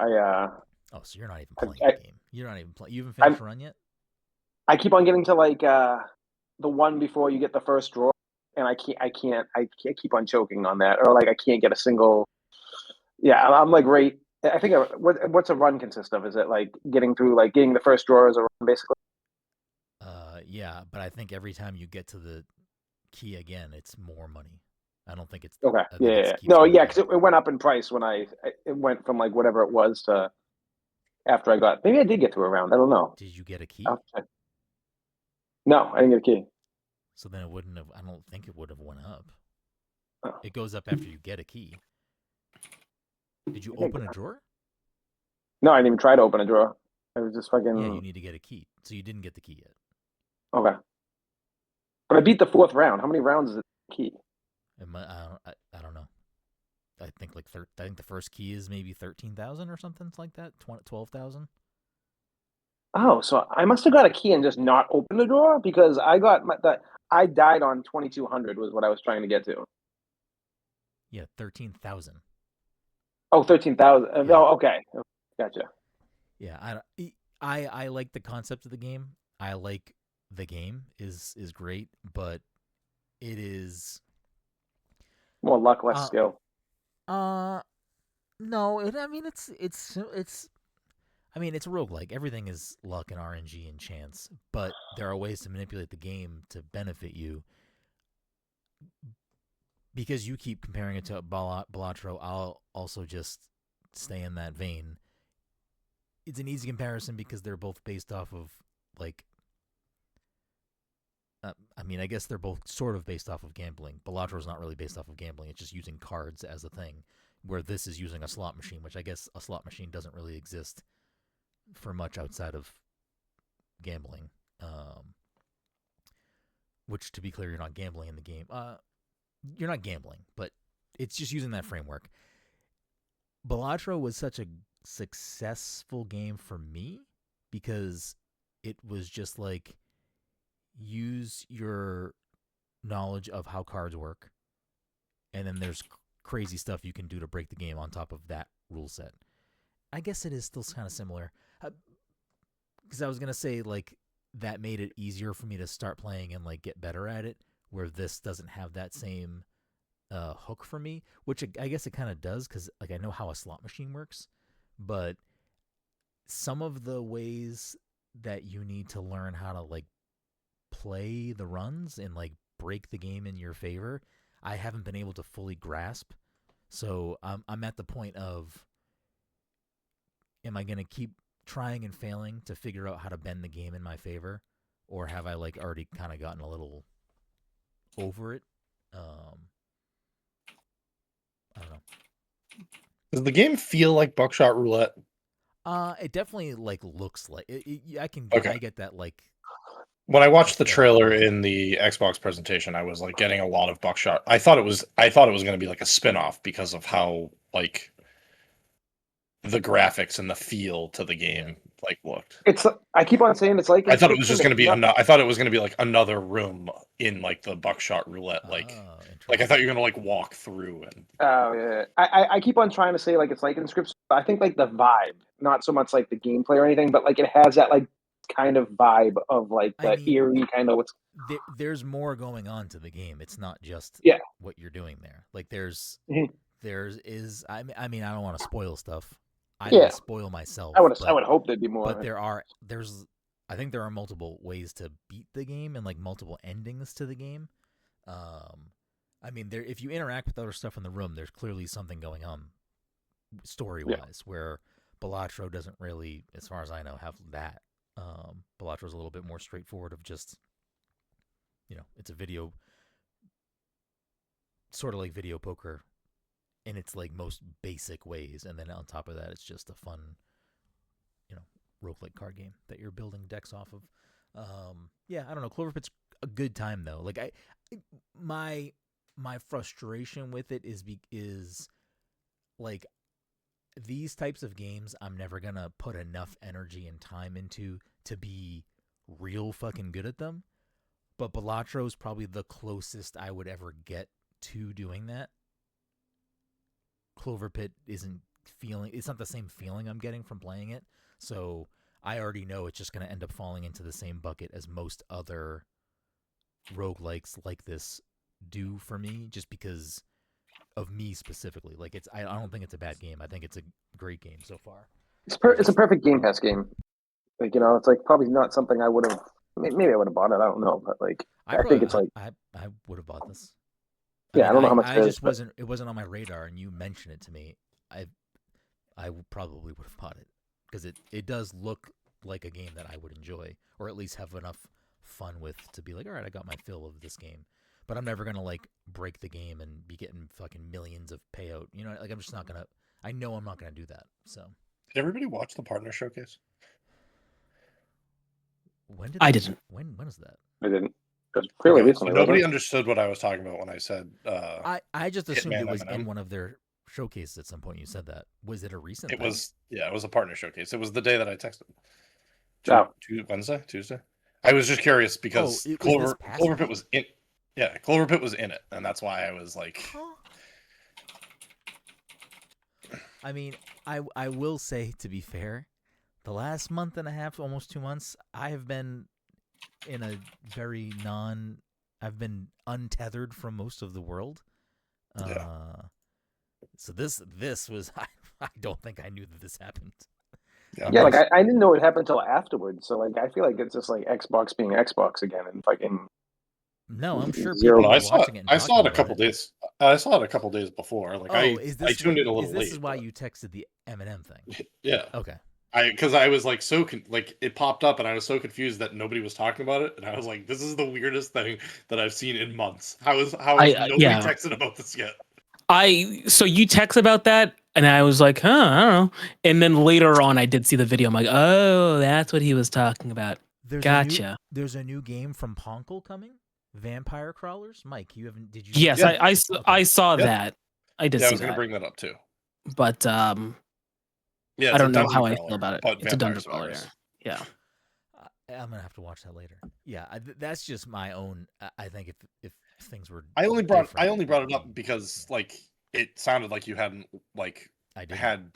[SPEAKER 1] Oh, so you're not even playing the game. You're not even playing. You haven't finished a run yet?
[SPEAKER 4] I keep on getting to like the one before you get the first draw, and I can't keep on choking on that, or like I can't get a single. Yeah, I'm like right I think what's a run consist of? Is it like getting through, like getting the first drawer as a run, basically?
[SPEAKER 1] Yeah, but I think every time you get to the key again, it's more money. I don't think it's
[SPEAKER 4] Okay.
[SPEAKER 1] I think
[SPEAKER 4] Yeah.
[SPEAKER 1] keeps
[SPEAKER 4] No,
[SPEAKER 1] going
[SPEAKER 4] yeah,
[SPEAKER 1] up.
[SPEAKER 4] because it went up in price when it went from like whatever it was to after I got. Maybe I did get through a round. I don't know.
[SPEAKER 1] Did you get a key?
[SPEAKER 4] I'll have to check. No, I didn't get a key.
[SPEAKER 1] So then it wouldn't have. I don't think it would have went up.
[SPEAKER 4] Oh.
[SPEAKER 1] It goes up after you get a key. Did you
[SPEAKER 4] I think-
[SPEAKER 1] open a drawer?
[SPEAKER 4] No, I didn't even try to open a drawer. I was just fucking.
[SPEAKER 1] Yeah, you need to get a key. So you didn't get the key yet.
[SPEAKER 4] Okay. But I beat the 4th round. How many rounds is it key?
[SPEAKER 1] I don't know. I think like I think the first key is maybe 13,000 or something like that. 12,000.
[SPEAKER 4] Oh, so I must have got a key and just not opened the drawer because I got I died on 2200 was what I was trying to get to.
[SPEAKER 1] Yeah, 13,000.
[SPEAKER 4] Oh, 13,000.
[SPEAKER 1] Yeah.
[SPEAKER 4] Oh, okay. Gotcha.
[SPEAKER 1] Yeah, I like the concept of the game. I like the game is great, but it is
[SPEAKER 4] More luck, less skill.
[SPEAKER 1] No, I mean it's I mean it's a roguelike. Everything is luck and RNG and chance, but there are ways to manipulate the game to benefit you. Because you keep comparing it to Balatro, I'll also just stay in that vein. It's an easy comparison because they're both based off of, like, I mean, I guess they're both sort of based off of gambling. Balatro's not really based off of gambling. It's just using cards as a thing, where this is using a slot machine, which I guess a slot machine doesn't really exist for much outside of gambling. Which, to be clear, you're not gambling in the game. You're not gambling, but it's just using that framework. Balatro was such a successful game for me because it was just like, use your knowledge of how cards work, and then there's crazy stuff you can do to break the game on top of that rule set. I guess it is still kind of similar, because I was gonna say, like, that made it easier for me to start playing and, like, get better at it, where this doesn't have that same hook for me, which I guess it kind of does, because, like, I know how a slot machine works, but some of the ways that you need to learn how to, like, play the runs and, like, break the game in your favor, I haven't been able to fully grasp. So I'm at the point of, am I going to keep trying and failing to figure out how to bend the game in my favor, or have I, like, already kind of gotten a little over it? I don't know.
[SPEAKER 2] Does the game feel like Buckshot Roulette?
[SPEAKER 1] It definitely, like, looks like it. I get that, like,
[SPEAKER 2] when I watched the
[SPEAKER 1] aesthetic.
[SPEAKER 2] trailer in the Xbox presentation, I was like getting a lot of Buckshot. I thought it was going to be like a spin-off because of how, like, the graphics and the feel to the game like looked.
[SPEAKER 4] I keep on saying it's like
[SPEAKER 2] I thought it was just going to be
[SPEAKER 4] not-
[SPEAKER 2] I thought it was going to be like another room in, like, the Buckshot Roulette, like I thought you were going to, like, walk through and.
[SPEAKER 4] Oh yeah. I keep on trying to say like it's like Inscription. But I think like the vibe, not so much like the gameplay or anything, but like it has that like kind of vibe of like the eerie kind of what's.
[SPEAKER 1] There's more going on to the game. It's not just what you're doing there. Like, there's is I mean, I don't want to spoil stuff. I don't spoil myself.
[SPEAKER 4] I would hope there'd be more.
[SPEAKER 1] But I think there are multiple ways to beat the game and, like, multiple endings to the game. I mean, if you interact with other stuff in the room, there's clearly something going on story-wise, where Balatro doesn't really, as far as I know, have that. Balatro's a little bit more straightforward of just, it's a video, sort of like video poker in its, like, most basic ways, and then on top of that, it's just a fun, roguelike card game that you're building decks off of. Yeah, I don't know. CloverPit's a good time, though. Like, my frustration with it is like, these types of games I'm never gonna put enough energy and time into to be real fucking good at them. But Balatro's probably the closest I would ever get to doing that. CloverPit it's not the same feeling I'm getting from playing it. So I already know it's just going to end up falling into the same bucket as most other roguelikes like this do for me, just because of me specifically. Like I don't think it's a bad game. I think it's a great game so far.
[SPEAKER 4] It's a perfect Game Pass game. Like, it's like probably not something I would have. Maybe I would have bought it. I don't know, but like I think it's like
[SPEAKER 1] I would have bought this.
[SPEAKER 4] I don't know how much
[SPEAKER 1] I
[SPEAKER 4] it
[SPEAKER 1] just
[SPEAKER 4] is,
[SPEAKER 1] it wasn't on my radar, and you mentioned it to me. I probably would have bought it because it does look like a game that I would enjoy, or at least have enough fun with to be like, all right, I got my fill of this game. But I'm never gonna like break the game and be getting fucking millions of payout. You know, like I'm just not gonna. I know I'm not gonna do that. So.
[SPEAKER 2] Did everybody watch the partner showcase?
[SPEAKER 3] I didn't.
[SPEAKER 1] When was that?
[SPEAKER 4] I didn't. It was fairly recently.
[SPEAKER 2] So nobody understood what I was talking about when I said.
[SPEAKER 1] I just assumed
[SPEAKER 2] Hitman
[SPEAKER 1] it was
[SPEAKER 2] M&M.
[SPEAKER 1] in one of their showcases at some point. You said that. Was it a recent?
[SPEAKER 2] It
[SPEAKER 1] thing?
[SPEAKER 2] was. Yeah, it was a partner showcase. It was the day that I texted. Tuesday. I was just curious because CloverPit was in. Yeah, CloverPit was in it, and that's why I was like.
[SPEAKER 1] Huh? I mean, I will say, to be fair, the last month and a half, almost 2 months, I have been in a very I've been untethered from most of the world. So this was I don't think I knew that this happened.
[SPEAKER 4] Yeah, like I didn't know it happened until afterwards. So like I feel like it's just like Xbox being Xbox again, and fucking.
[SPEAKER 1] No, I'm sure
[SPEAKER 4] Zero.
[SPEAKER 1] people
[SPEAKER 2] I
[SPEAKER 1] were
[SPEAKER 2] saw
[SPEAKER 1] watching it.
[SPEAKER 2] I saw it a couple days. I saw it a couple days before. Like I tuned in a little late.
[SPEAKER 1] This is why you texted the M&M thing.
[SPEAKER 2] Yeah.
[SPEAKER 1] Okay.
[SPEAKER 2] Because I was like like it popped up and I was so confused that nobody was talking about it, and I was like, this is the weirdest thing that I've seen in months. How has nobody texted about this yet?
[SPEAKER 3] So you text about that, and I was like, huh, I don't know. And then later on, I did see the video. I'm like, oh, that's what he was talking about. Gotcha.
[SPEAKER 1] There's a new game from Ponkel coming. Vampire Crawlers. Mike, you haven't? Did you?
[SPEAKER 3] Yes,
[SPEAKER 2] Yeah.
[SPEAKER 3] I saw that. I did.
[SPEAKER 2] Yeah, I
[SPEAKER 3] see
[SPEAKER 2] was going to
[SPEAKER 3] that.
[SPEAKER 2] bring that up too.
[SPEAKER 3] But
[SPEAKER 2] yeah,
[SPEAKER 3] I don't know how I feel about it. It's a dungeon crawler. Yeah.
[SPEAKER 1] I'm gonna have to watch that later. Yeah, that's just my own. I think if things were,
[SPEAKER 2] I only brought it up because like it sounded like you hadn't like had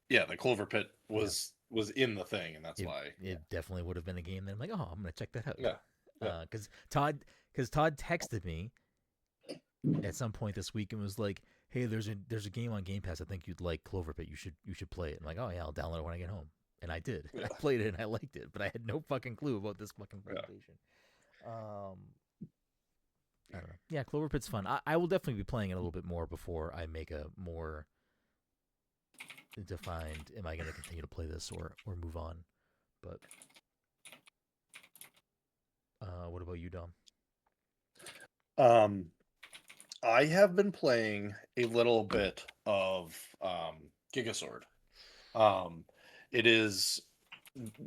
[SPEAKER 2] the CloverPit was in the thing, and that's why
[SPEAKER 1] it definitely would have been a game that I'm like, oh, I'm gonna check that out.
[SPEAKER 2] Yeah.
[SPEAKER 1] Because Todd texted me at some point this week and was like, hey, there's a game on Game Pass I think you'd like, CloverPit. You should play it. I'm like, oh yeah, I'll download it when I get home. And I did. Yeah. I played it and I liked it, but I had no fucking clue about this fucking presentation. Yeah. I don't know. Yeah, CloverPit's fun. I will definitely be playing it a little bit more before I make a more defined, am I going to continue to play this or move on? But what about you, Dom?
[SPEAKER 2] I have been playing a little bit of GIGASWORD.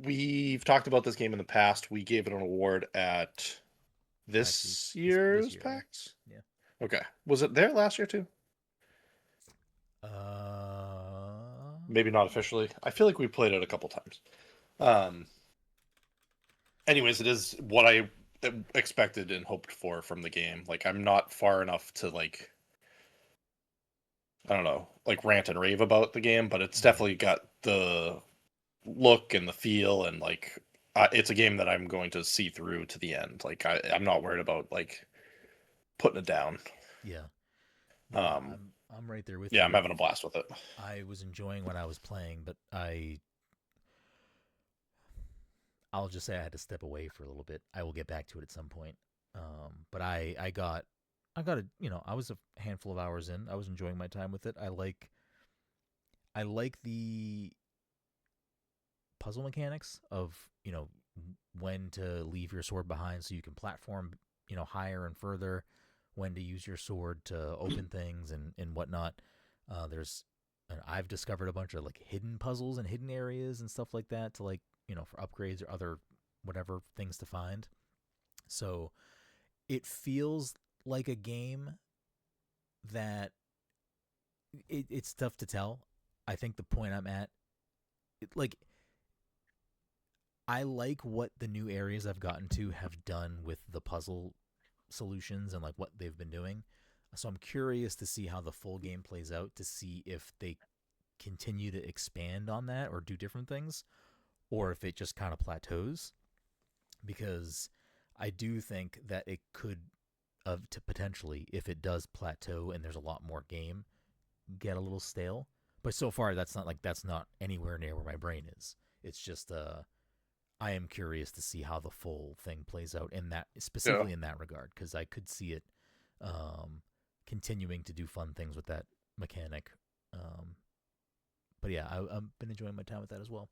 [SPEAKER 2] We've talked about this game in the past. We gave it an award at this year's PAX.
[SPEAKER 1] Yeah.
[SPEAKER 2] Okay. Was it there last year too? Maybe not officially. I feel like we played it a couple times. Anyways, it is what I expected and hoped for from the game. Like, I'm not far enough to like, I don't know, like rant and rave about the game, but it's definitely got the look and the feel, and like it's a game that I'm going to see through to the end. Like I'm not worried about like putting it down.
[SPEAKER 1] Yeah. I'm right there with you.
[SPEAKER 2] Yeah, I'm having a blast with it.
[SPEAKER 1] I was enjoying what I was playing, but I'll just say I had to step away for a little bit. I will get back to it at some point. But I got a, I was a handful of hours in. I was enjoying my time with it. I like the puzzle mechanics of, when to leave your sword behind so you can platform, higher and further, when to use your sword to open things and whatnot. I've discovered a bunch of like hidden puzzles and hidden areas and stuff like that to like, for upgrades or other whatever things to find. So it feels like a game that it's tough to tell. I think the point I'm at, I like what the new areas I've gotten to have done with the puzzle solutions and like what they've been doing. So I'm curious to see how the full game plays out, to see if they continue to expand on that or do different things, or if it just kind of plateaus, because I do think that it could to potentially, if it does plateau and there's a lot more game, get a little stale. But so far, that's not anywhere near where my brain is. It's just I am curious to see how the full thing plays out in that, specifically in that regard, because I could see it continuing to do fun things with that mechanic. But yeah, I've been enjoying my time with that as well.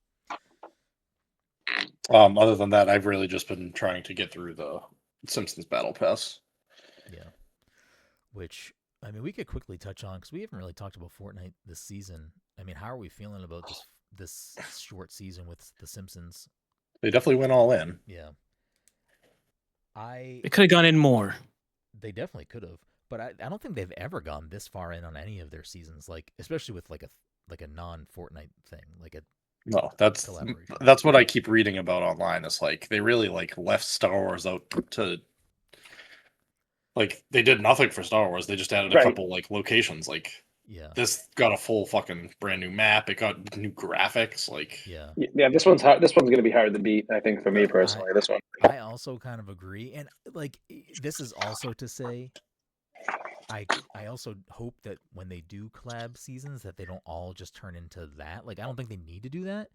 [SPEAKER 2] Other than that, I've really just been trying to get through the Simpsons Battle Pass.
[SPEAKER 1] Yeah. Which, I mean, we could quickly touch on, because we haven't really talked about Fortnite this season. I mean, how are we feeling about this short season with The Simpsons?
[SPEAKER 2] They definitely went all in.
[SPEAKER 1] Yeah.
[SPEAKER 3] They could have gone in more.
[SPEAKER 1] They definitely could have. But I don't think they've ever gone this far in on any of their seasons, like especially with like a non-Fortnite thing, like a
[SPEAKER 2] No, that's what I keep reading about online. It's like they really like left Star Wars out to, like, they did nothing for Star Wars. They just added a couple like locations. Like, this got a full fucking brand new map. It got new graphics. Like,
[SPEAKER 4] yeah, this one's gonna be hard to beat. I think for me personally, this one.
[SPEAKER 1] I also kind of agree, and like this is also to say, I also hope that when they do collab seasons, that they don't all just turn into that. Like, I don't think they need to do that,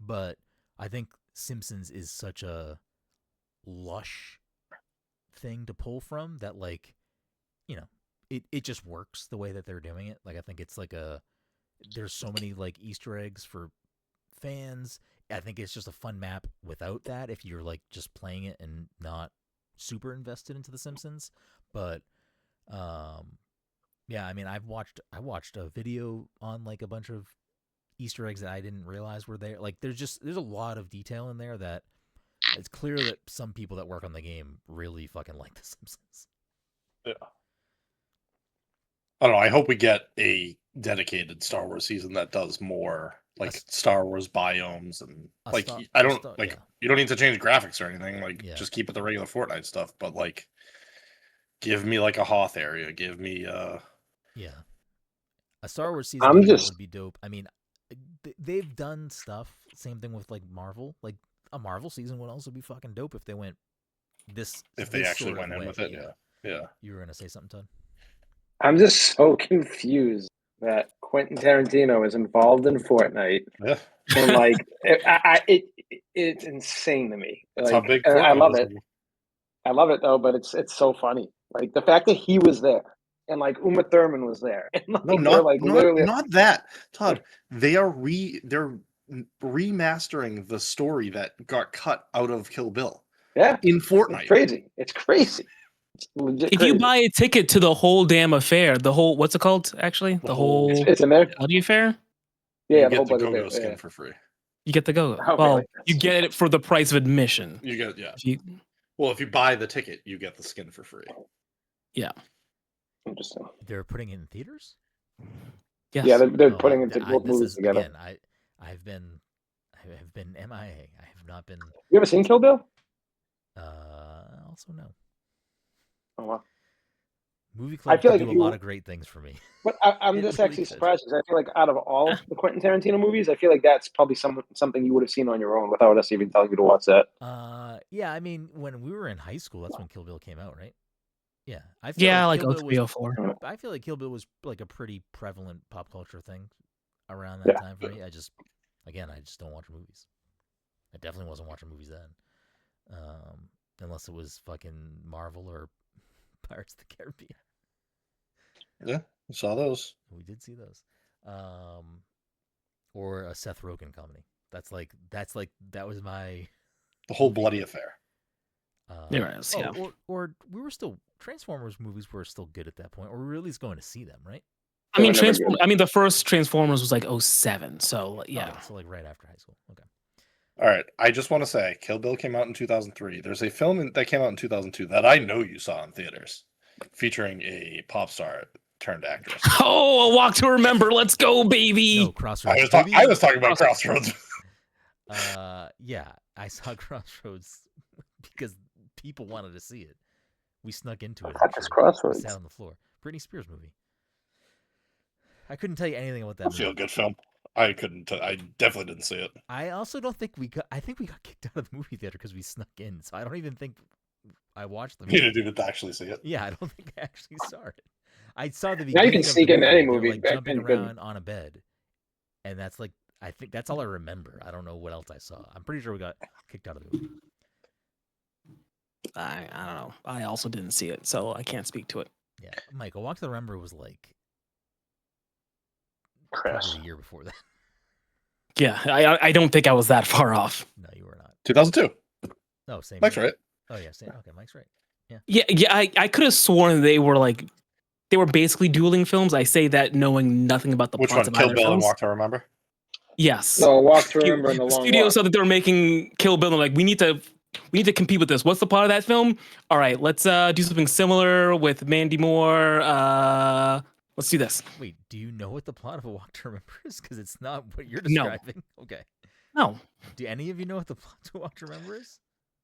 [SPEAKER 1] but I think Simpsons is such a lush thing to pull from that, like, you know, it just works the way that they're doing it. Like, I think it's like there's so many like Easter eggs for fans. I think it's just a fun map without that if you're like just playing it and not super invested into The Simpsons. But yeah, I mean, I watched a video on like a bunch of Easter eggs that I didn't realize were there. Like, there's a lot of detail in there that it's clear that some people that work on the game really fucking like The Simpsons.
[SPEAKER 2] Yeah. I don't know. I hope we get a dedicated Star Wars season that does more like Star Wars biomes and like you don't need to change graphics or anything. Like, just keep it the regular Fortnite stuff, but like give me like a Hoth area. Give me a
[SPEAKER 1] Star Wars season would be dope. I mean, they've done stuff. Same thing with like Marvel. Like, a Marvel season would also be fucking dope if they went
[SPEAKER 2] if they actually went in with it. Yeah.
[SPEAKER 1] You were gonna say something, Todd?
[SPEAKER 4] I'm just so confused that Quentin Tarantino is involved in Fortnite.
[SPEAKER 2] Yeah.
[SPEAKER 4] And like, it's insane to me. Like,
[SPEAKER 2] how big
[SPEAKER 4] I love it. I love it though, but it's so funny. Like, the fact that he was there and like Uma Thurman was there. And, like,
[SPEAKER 2] not that, Todd. They're remastering the story that got cut out of Kill Bill.
[SPEAKER 4] Yeah,
[SPEAKER 2] in Fortnite.
[SPEAKER 4] It's crazy. It's legit
[SPEAKER 3] if you buy a ticket to the whole damn affair, the whole, what's it called actually? The whole
[SPEAKER 4] it's in there.
[SPEAKER 3] Bloody Affair?
[SPEAKER 4] Yeah,
[SPEAKER 2] you get the Go-Go skin for free.
[SPEAKER 3] You get the Go-Go.
[SPEAKER 4] Oh,
[SPEAKER 3] well,
[SPEAKER 4] really?
[SPEAKER 3] you get it for the price of admission.
[SPEAKER 2] You get if you buy the ticket, you get the skin for free.
[SPEAKER 3] Yeah.
[SPEAKER 4] Interesting.
[SPEAKER 1] They're putting it in theaters?
[SPEAKER 4] Yes. Yeah, they're putting it both movies together.
[SPEAKER 1] Again, I have been MIA. I have not been.
[SPEAKER 4] You ever seen Kill Bill?
[SPEAKER 1] Also no.
[SPEAKER 4] Oh wow.
[SPEAKER 1] Movie Club do a lot of great things for me.
[SPEAKER 4] But I'm just actually surprised because I feel like out of all the Quentin Tarantino movies, I feel like that's probably something you would have seen on your own without us even telling you to watch that.
[SPEAKER 1] Yeah, I mean, when we were in high school, that's when Kill Bill came out, right? Yeah, I
[SPEAKER 3] feel like 0304.
[SPEAKER 1] I feel like Kill Bill was like a pretty prevalent pop culture thing around that time for me. I just don't watch movies. I definitely wasn't watching movies then, unless it was fucking Marvel or Pirates of the Caribbean.
[SPEAKER 2] Yeah, we saw those.
[SPEAKER 1] We did see those. Or a Seth Rogen comedy. That was my
[SPEAKER 2] The whole Bloody Affair.
[SPEAKER 1] Or we were still Transformers movies were still good at that point, or we were at least going to see them, right?
[SPEAKER 3] I mean, the first Transformers was like 07, so yeah.
[SPEAKER 1] Okay, so like right after high school. Okay.
[SPEAKER 2] All right, I just want to say, Kill Bill came out in 2003. There's a film that came out in 2002 that I know you saw in theaters, featuring a pop star turned actress.
[SPEAKER 3] Oh, A Walk to Remember. Let's go, baby.
[SPEAKER 1] No, Crossroads.
[SPEAKER 2] I was talking about Crossroads.
[SPEAKER 1] Yeah, I saw Crossroads because people wanted to see it. We snuck into it.
[SPEAKER 4] Crossroads.
[SPEAKER 1] We sat on the floor. Britney Spears movie. I couldn't tell you anything about that
[SPEAKER 2] movie. Feel good film. I couldn't. I definitely didn't see it.
[SPEAKER 1] I also don't think we got. I think we got kicked out of the movie theater because we snuck in. So I don't even think. I watched the
[SPEAKER 2] You
[SPEAKER 1] movie.
[SPEAKER 2] didn't actually see it.
[SPEAKER 1] Yeah, I don't think I actually saw it. I saw the
[SPEAKER 4] Now you
[SPEAKER 1] beginning
[SPEAKER 4] can
[SPEAKER 1] of
[SPEAKER 4] sneak
[SPEAKER 1] the
[SPEAKER 4] into
[SPEAKER 1] movie.
[SPEAKER 4] any
[SPEAKER 1] They're
[SPEAKER 4] movie.
[SPEAKER 1] like
[SPEAKER 4] Back
[SPEAKER 1] jumping
[SPEAKER 4] then you couldn't.
[SPEAKER 1] around on a bed, and that's like I think that's all I remember. I don't know what else I saw. I'm pretty sure we got kicked out of the movie.
[SPEAKER 3] I don't know. I also didn't see it, so I can't speak to it.
[SPEAKER 1] Yeah, Mike, A Walk to Remember was like
[SPEAKER 4] Chris.
[SPEAKER 1] probably the year before that.
[SPEAKER 3] Yeah, I don't think I was that far off.
[SPEAKER 1] No, you were not.
[SPEAKER 2] 2002.
[SPEAKER 1] No, same.
[SPEAKER 2] Mike's
[SPEAKER 1] year.
[SPEAKER 2] right.
[SPEAKER 1] Oh yeah, same. Okay, Mike's right.
[SPEAKER 3] Yeah, I could have sworn they were basically dueling films. I say that knowing nothing about the
[SPEAKER 2] Which
[SPEAKER 3] plots
[SPEAKER 2] one?
[SPEAKER 3] of
[SPEAKER 2] Kill
[SPEAKER 3] either
[SPEAKER 2] Bill and
[SPEAKER 3] films.
[SPEAKER 2] Walk to Remember?
[SPEAKER 3] Yes.
[SPEAKER 4] No, Walk to Remember and The
[SPEAKER 3] The
[SPEAKER 4] Long
[SPEAKER 3] studio
[SPEAKER 4] Walk.
[SPEAKER 3] saw that they were making Kill Bill. And like, we need to compete with this. What's the plot of that film? All right, let's do something similar with Mandy Moore. Let's do this.
[SPEAKER 1] Wait, do you know what the plot of A Walk to Remember is? Because it's not what you're
[SPEAKER 3] No.
[SPEAKER 1] describing. Okay.
[SPEAKER 3] No,
[SPEAKER 1] Do any of you know what the plot to A Walk to Remember is?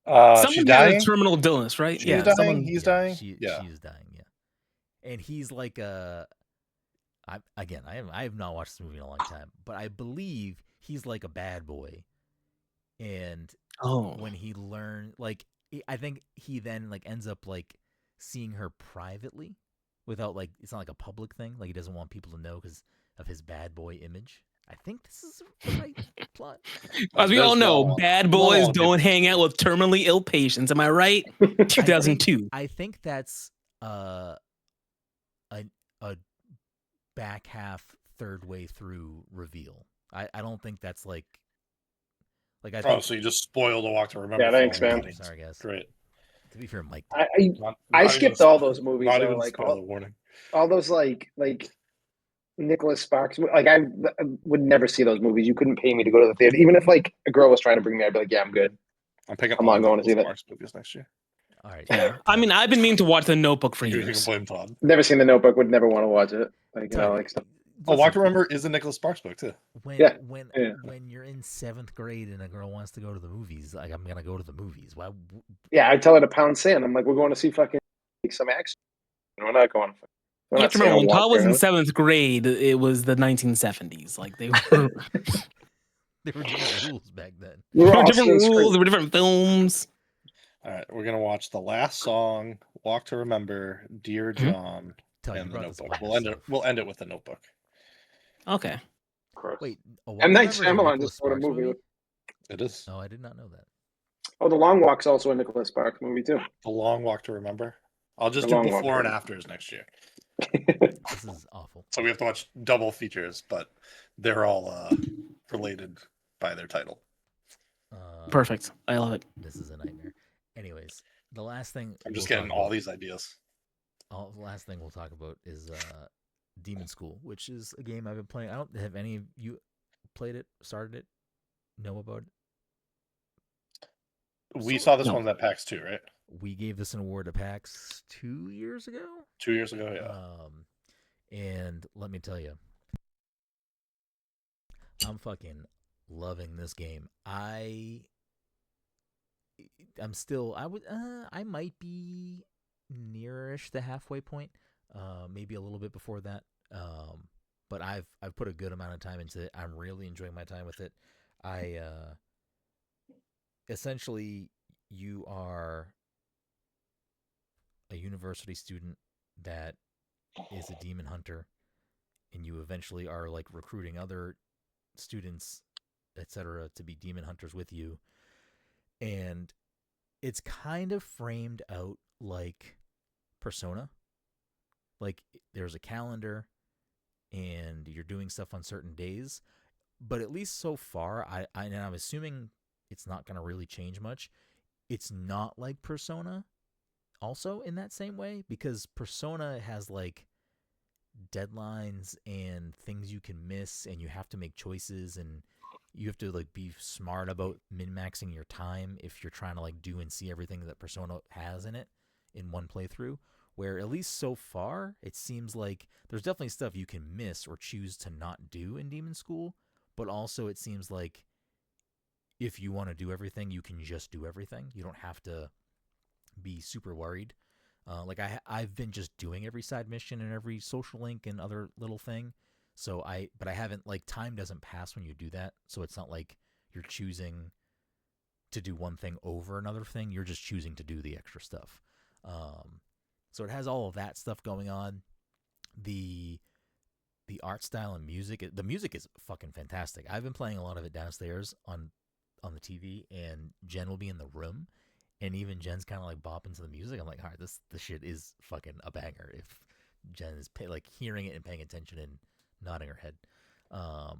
[SPEAKER 3] someone
[SPEAKER 2] She's
[SPEAKER 3] had a
[SPEAKER 2] dying.
[SPEAKER 3] terminal illness, right?
[SPEAKER 2] She's
[SPEAKER 3] Yeah,
[SPEAKER 2] dying.
[SPEAKER 3] someone.
[SPEAKER 2] He's dying.
[SPEAKER 1] She is dying. Yeah, and he's like I have not watched this movie in a long time, but I believe he's like a bad boy, and
[SPEAKER 3] Oh,
[SPEAKER 1] when he learned, like, I think he then like ends up like seeing her privately, without like it's not like a public thing. Like he doesn't want people to know because of his bad boy image. I think this is the right plot.
[SPEAKER 3] as we all
[SPEAKER 2] There's
[SPEAKER 3] know,
[SPEAKER 2] one.
[SPEAKER 3] bad boys
[SPEAKER 2] One.
[SPEAKER 3] don't hang out with terminally ill patients. Am I right? 2002.
[SPEAKER 1] I think that's a back half, third way through reveal. I don't think that's like I think.
[SPEAKER 2] Oh, so you just spoiled A Walk to Remember.
[SPEAKER 4] Yeah,
[SPEAKER 2] for
[SPEAKER 4] thanks,
[SPEAKER 2] all the
[SPEAKER 4] man.
[SPEAKER 2] audience.
[SPEAKER 1] Sorry, guys.
[SPEAKER 2] Great.
[SPEAKER 1] To be fair, Mike.
[SPEAKER 4] I
[SPEAKER 2] Not
[SPEAKER 4] I skipped
[SPEAKER 2] even a-
[SPEAKER 4] all those movies.
[SPEAKER 2] Not
[SPEAKER 4] though,
[SPEAKER 2] even a
[SPEAKER 4] like
[SPEAKER 2] spoiler warning.
[SPEAKER 4] all those like Nicholas Sparks. Like I would never see those movies. You couldn't pay me to go to the theater, even if like a girl was trying to bring me. I'd be like, yeah, I'm good.
[SPEAKER 2] I'm picking
[SPEAKER 4] I'm
[SPEAKER 2] all
[SPEAKER 4] not going to see that.
[SPEAKER 2] Sparks movies next year.
[SPEAKER 1] All right.
[SPEAKER 3] Yeah. I mean, I've been meaning to watch The Notebook for
[SPEAKER 2] You can
[SPEAKER 3] years.
[SPEAKER 2] blame Todd.
[SPEAKER 4] Never seen The Notebook. Would never want to watch it. Like
[SPEAKER 1] Todd,
[SPEAKER 4] like stuff.
[SPEAKER 2] Oh, Walk to
[SPEAKER 1] listen,
[SPEAKER 2] Remember is a Nicholas Sparks book too.
[SPEAKER 1] When
[SPEAKER 4] Yeah.
[SPEAKER 1] when you're in 7th grade and a girl wants to go to the movies, like I'm gonna go to the movies. Why?
[SPEAKER 4] Yeah, I tell her to pound sand. I'm like, we're going to see fucking like, some action. We're not going. We're
[SPEAKER 3] You
[SPEAKER 4] not
[SPEAKER 3] have to remember, when
[SPEAKER 4] seeing a
[SPEAKER 3] Todd was in
[SPEAKER 4] walk
[SPEAKER 3] 7th grade, it was the 1970s. Like they were,
[SPEAKER 1] There were different rules back then.
[SPEAKER 4] We were
[SPEAKER 3] there were
[SPEAKER 4] all
[SPEAKER 3] different
[SPEAKER 4] seeing
[SPEAKER 3] rules.
[SPEAKER 4] screen-
[SPEAKER 3] There were different films.
[SPEAKER 2] All right, we're gonna watch the last song, "Walk to Remember," "Dear
[SPEAKER 3] Mhm.
[SPEAKER 2] John,"
[SPEAKER 1] Tell you
[SPEAKER 2] and The
[SPEAKER 1] brought this
[SPEAKER 2] Notebook.
[SPEAKER 1] upon
[SPEAKER 2] We'll end it.
[SPEAKER 1] yourself.
[SPEAKER 2] We'll end it with The Notebook.
[SPEAKER 3] Okay.
[SPEAKER 4] Gross.
[SPEAKER 1] Wait, A Walk
[SPEAKER 4] M.
[SPEAKER 1] to
[SPEAKER 4] Night
[SPEAKER 1] Remember is a
[SPEAKER 4] Shyamalan
[SPEAKER 1] Nicholas
[SPEAKER 4] just wrote a
[SPEAKER 1] Sparks
[SPEAKER 4] movie.
[SPEAKER 2] It is
[SPEAKER 1] Oh, I did not know that.
[SPEAKER 4] Oh, The Long Walk's also a Nicholas Sparks movie too.
[SPEAKER 2] The Long Walk to Remember. I'll just
[SPEAKER 4] The
[SPEAKER 2] do
[SPEAKER 4] Long Walk
[SPEAKER 2] before
[SPEAKER 4] to
[SPEAKER 2] and
[SPEAKER 4] Remember.
[SPEAKER 2] afters next year.
[SPEAKER 1] This is awful.
[SPEAKER 2] So we have to watch double features, but they're all related by their title.
[SPEAKER 3] Perfect. I love it.
[SPEAKER 1] This is a nightmare. Anyways, the last thing
[SPEAKER 2] I'm just
[SPEAKER 1] we'll
[SPEAKER 2] getting
[SPEAKER 1] talk
[SPEAKER 2] all
[SPEAKER 1] about-
[SPEAKER 2] these ideas.
[SPEAKER 1] The last thing we'll talk about is Demonschool, which is a game I've been playing. I don't have any of you played it, started it, know about it.
[SPEAKER 2] We saw this
[SPEAKER 3] No.
[SPEAKER 2] one at PAX 2, right?
[SPEAKER 1] We gave this an award to PAX 2 years ago.
[SPEAKER 2] 2 years ago, yeah.
[SPEAKER 1] And let me tell you, I'm fucking loving this game. I'm still, I might be nearish the halfway point, maybe a little bit before that. But I've put a good amount of time into it. I'm really enjoying my time with it. Essentially, you are a university student that is a demon hunter, and you eventually are like recruiting other students, etc., to be demon hunters with you. And it's kind of framed out like Persona. Like there's a calendar and you're doing stuff on certain days, but at least so far, and I'm assuming it's not going to really change much. It's not like Persona also in that same way, because Persona has like deadlines and things you can miss, and you have to make choices, and you have to like be smart about min-maxing your time if you're trying to like do and see everything that Persona has in it in one playthrough. Where at least so far, it seems like there's definitely stuff you can miss or choose to not do in Demonschool, but also it seems like if you want to do everything, you can just do everything. You don't have to be super worried. I've been just doing every side mission and every social link and other little thing. But I haven't, like, time doesn't pass when you do that. So it's not like you're choosing to do one thing over another thing. You're just choosing to do the extra stuff. So it has all of that stuff going on. The art style and music, the music is fucking fantastic. I've been playing a lot of it downstairs on the TV, and Jen will be in the room, and even Jen's kind of like bopping to the music. I'm like, all right, this shit is fucking a banger. If Jen is like hearing it and paying attention and nodding her head. But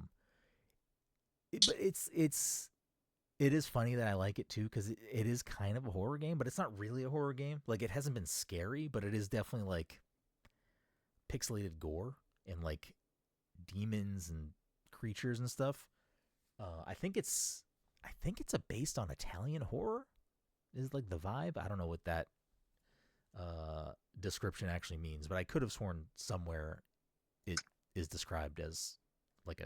[SPEAKER 1] it is funny that I like it too, because it is kind of a horror game, but it's not really a horror game. Like, it hasn't been scary, but it is definitely like pixelated gore and like demons and creatures and stuff. I think it's based on Italian horror, is like the vibe. I don't know what that description actually means, but I could have sworn somewhere it is described as like a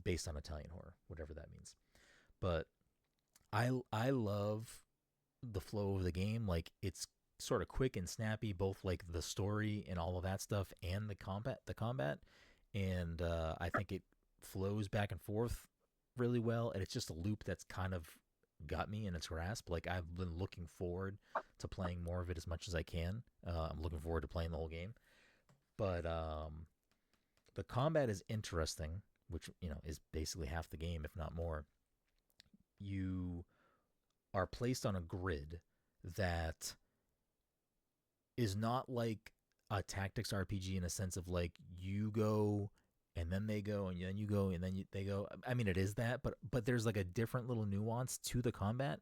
[SPEAKER 1] based on Italian horror, whatever that means. But I love the flow of the game. Like, it's sort of quick and snappy, both like the story and all of that stuff and the combat. And I think it flows back and forth really well, and it's just a loop that's kind of got me in its grasp. Like, I've been looking forward to playing more of it as much as I can. I'm looking forward to playing the whole game. But the combat is interesting, which, you know, is basically half the game, if not more. You are placed on a grid that is not like a tactics RPG in a sense of like you go and then they go and then you go and then they go. I mean, it is that, but there's like a different little nuance to the combat.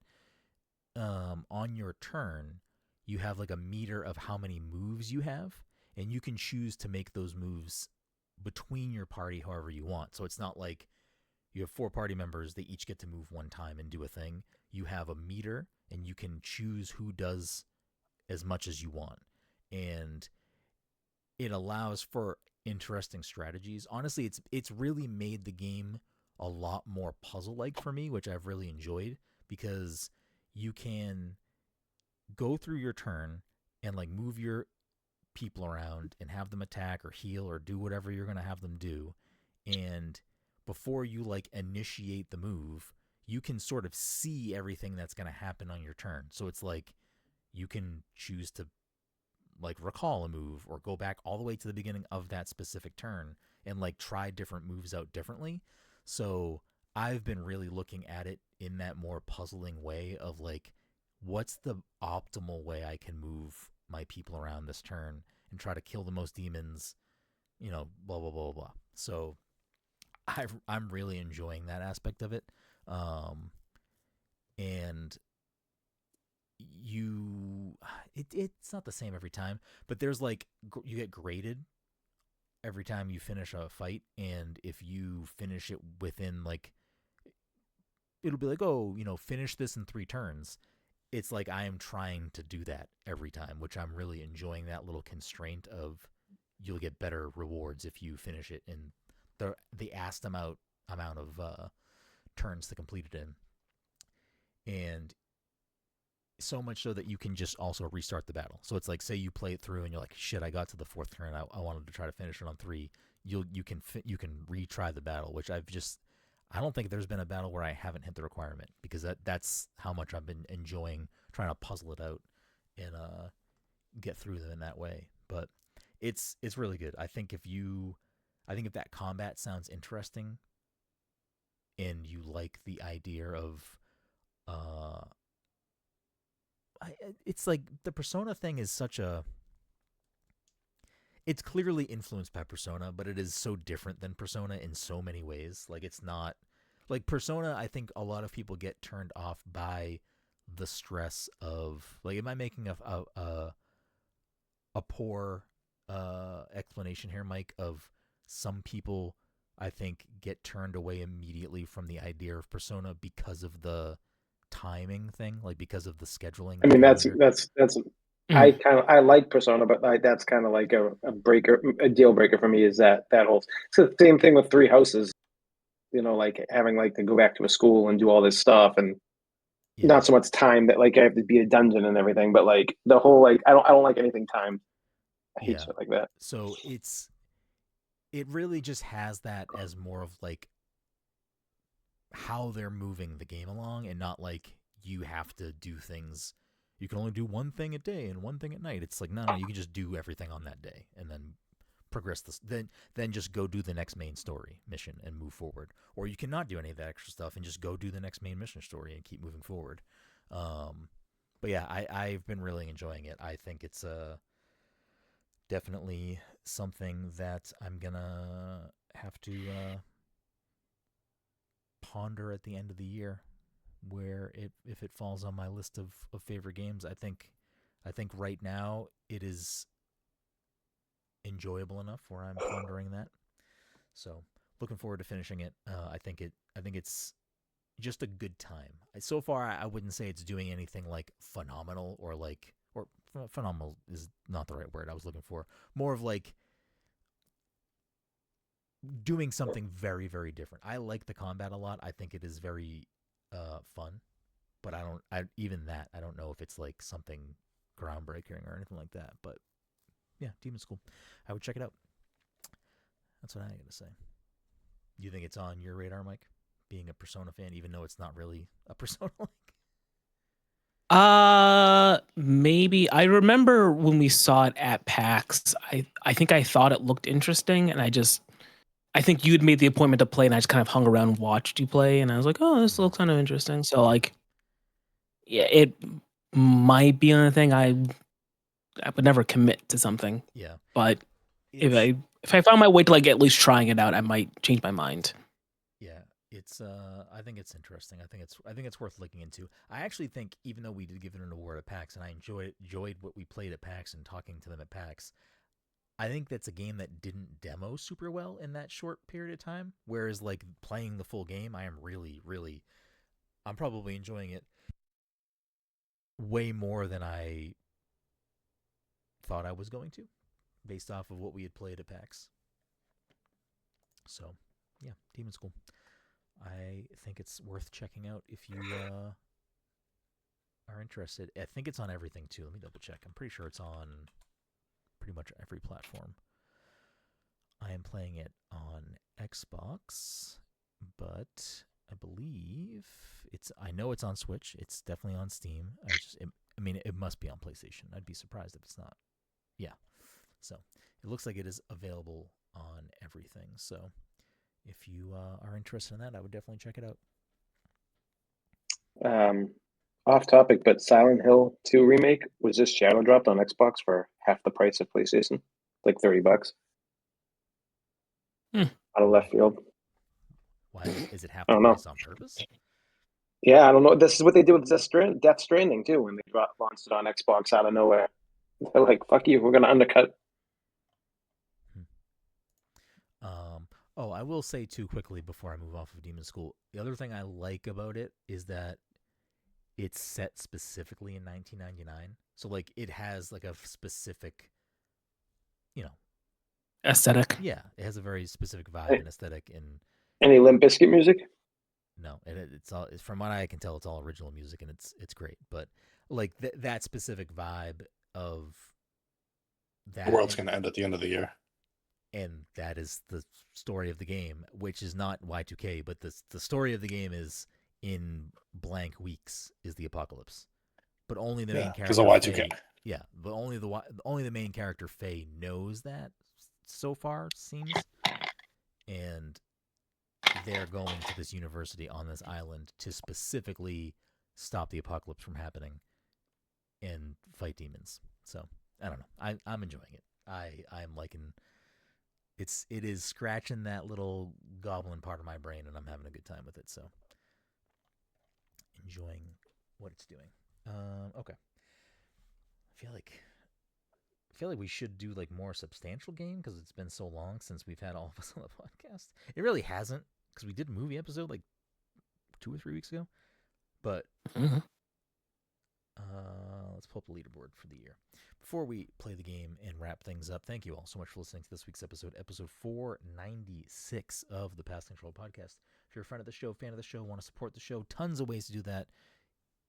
[SPEAKER 1] On your turn, you have like a meter of how many moves you have, and you can choose to make those moves between your party however you want. So it's not like you have 4 party members, they each get to move one time and do a thing. You have a meter, and you can choose who does as much as you want. And it allows for interesting strategies. Honestly, it's really made the game a lot more puzzle-like for me, which I've really enjoyed, because you can go through your turn and like move your people around and have them attack or heal or do whatever you're going to have them do. And before you like initiate the move, you can sort of see everything that's going to happen on your turn. So it's like you can choose to like recall a move or go back all the way to the beginning of that specific turn and like try different moves out differently. So I've been really looking at it in that more puzzling way of like, what's the optimal way I can move my people around this turn and try to kill the most demons, you know, blah, blah, blah, blah. So I'm really enjoying that aspect of it. And it's not the same every time, but there's like, you get graded every time you finish a fight. And if you finish it within like, it'll be like, oh, you know, finish this in 3 turns. It's like I am trying to do that every time, which I'm really enjoying, that little constraint of you'll get better rewards if you finish it in the asked amount of turns to complete it in. And so much so that you can just also restart the battle. So it's like, say you play it through and you're like, shit, I got to the 4th turn, I wanted to try to finish it on 3. You can retry the battle, which I don't think there's been a battle where I haven't hit the requirement, because that's how much I've been enjoying trying to puzzle it out and get through them in that way. But it's really good. I think if that combat sounds interesting and you like the idea of it's like the Persona thing is it's clearly influenced by Persona, but it is so different than Persona in so many ways. Like, it's not like Persona. I think a lot of people get turned off by the stress of like, am I making a poor explanation here, Mike? Of some people, I think, get turned away immediately from the idea of Persona because of the timing thing, like because of the scheduling.
[SPEAKER 4] I mean, that's I like Persona, but that's kind of like a deal breaker for me. Is that whole? It's the same thing with 3 Houses. You know, like having like to go back to a school and do all this stuff, and not so much time that like I have to be a dungeon and everything, but like the whole like I don't like anything timed. I hate shit like that.
[SPEAKER 1] So it really just has that as more of like how they're moving the game along, and not like you have to do things. You can only do one thing a day and one thing at night. It's like, no, you can just do everything on that day and then progress this. Then just go do the next main story mission and move forward. Or you cannot do any of that extra stuff and just go do the next main mission story and keep moving forward. But yeah, I've been really enjoying it. I think it's definitely something that I'm gonna have to ponder at the end of the year, where if it falls on my list of favorite games. I think right now it is enjoyable enough where I'm pondering that. So looking forward to finishing it. I think it's just a good time. So far, I wouldn't say it's doing anything like phenomenal or phenomenal is not the right word I was looking for. More of like doing something very, very different. I like the combat a lot. I think it is very fun, but I don't know if it's like something groundbreaking or anything like that. But yeah, Demonschool, I would check it out. That's what I gotta say. You think it's on your radar, Mike? Being a Persona fan, even though it's not really a Persona like?
[SPEAKER 3] Maybe. I remember when we saw it at PAX, I think I thought it looked interesting, and I think you'd made the appointment to play, and I just kind of hung around and watched you play, and I was like, oh, this looks kind of interesting. So like, yeah, it might be another thing. I would never commit to something.
[SPEAKER 1] Yeah.
[SPEAKER 3] But if I found my way to like at least trying it out, I might change my mind.
[SPEAKER 1] Yeah, it's I think it's interesting. I think it's worth looking into. I actually think, even though we did give it an award at PAX, and I enjoyed what we played at PAX and talking to them at PAX, I think that's a game that didn't demo super well in that short period of time. Whereas like playing the full game, I am really, really, I'm probably enjoying it way more than I thought I was going to, based off of what we had played at PAX. So, yeah, Demonschool. I think it's worth checking out if you are interested. I think it's on everything too. Let me double check. I'm pretty sure it's on pretty much every platform. I am playing it on Xbox, but I believe I know it's on Switch. It's definitely on Steam. It must be on PlayStation. I'd be surprised if it's not. Yeah. So it looks like it is available on everything. So if you are interested in that, I would definitely check it out.
[SPEAKER 4] Off topic, but Silent Hill 2 remake was just shadow dropped on Xbox for half the price of PlayStation, like $30. Out of left field.
[SPEAKER 1] Why is it half the price on purpose?
[SPEAKER 4] Yeah, I don't know. This is what they did with Death Stranding too, when they launched it on Xbox out of nowhere. They're like, "Fuck you, we're gonna undercut."
[SPEAKER 1] I will say too quickly before I move off of Demonschool, the other thing I like about it is that it's set specifically in 1999. So like it has like a specific,
[SPEAKER 3] aesthetic.
[SPEAKER 1] Yeah, it has a very specific vibe and aesthetic. And
[SPEAKER 4] any Limp Bizkit music?
[SPEAKER 1] No, it's all, from what I can tell, it's all original music, and it's great. But like that specific vibe of that,
[SPEAKER 2] the world's gonna end at the end of the year.
[SPEAKER 1] And that is the story of the game, which is not Y2K, but the story of the game is in blank weeks is the apocalypse. But only the main character.
[SPEAKER 2] Because of Y2K.
[SPEAKER 1] Faye, yeah, but only the main character Faye knows that so far, seems. And they're going to this university on this island to specifically stop the apocalypse from happening and fight demons. So I don't know. I'm enjoying it. I'm liking. It is scratching that little goblin part of my brain, and I'm having a good time with it. So, enjoying what it's doing. Okay. I feel like we should do like more substantial game because it's been so long since we've had all of us on the podcast. It really hasn't, because we did a movie episode like 2 or 3 weeks ago. But let's pull up the leaderboard for the year. Before we play the game and wrap things up, thank you all so much for listening to this week's episode 496 of the Pass Control Podcast. If you're a friend of the show, fan of the show, want to support the show, tons of ways to do that.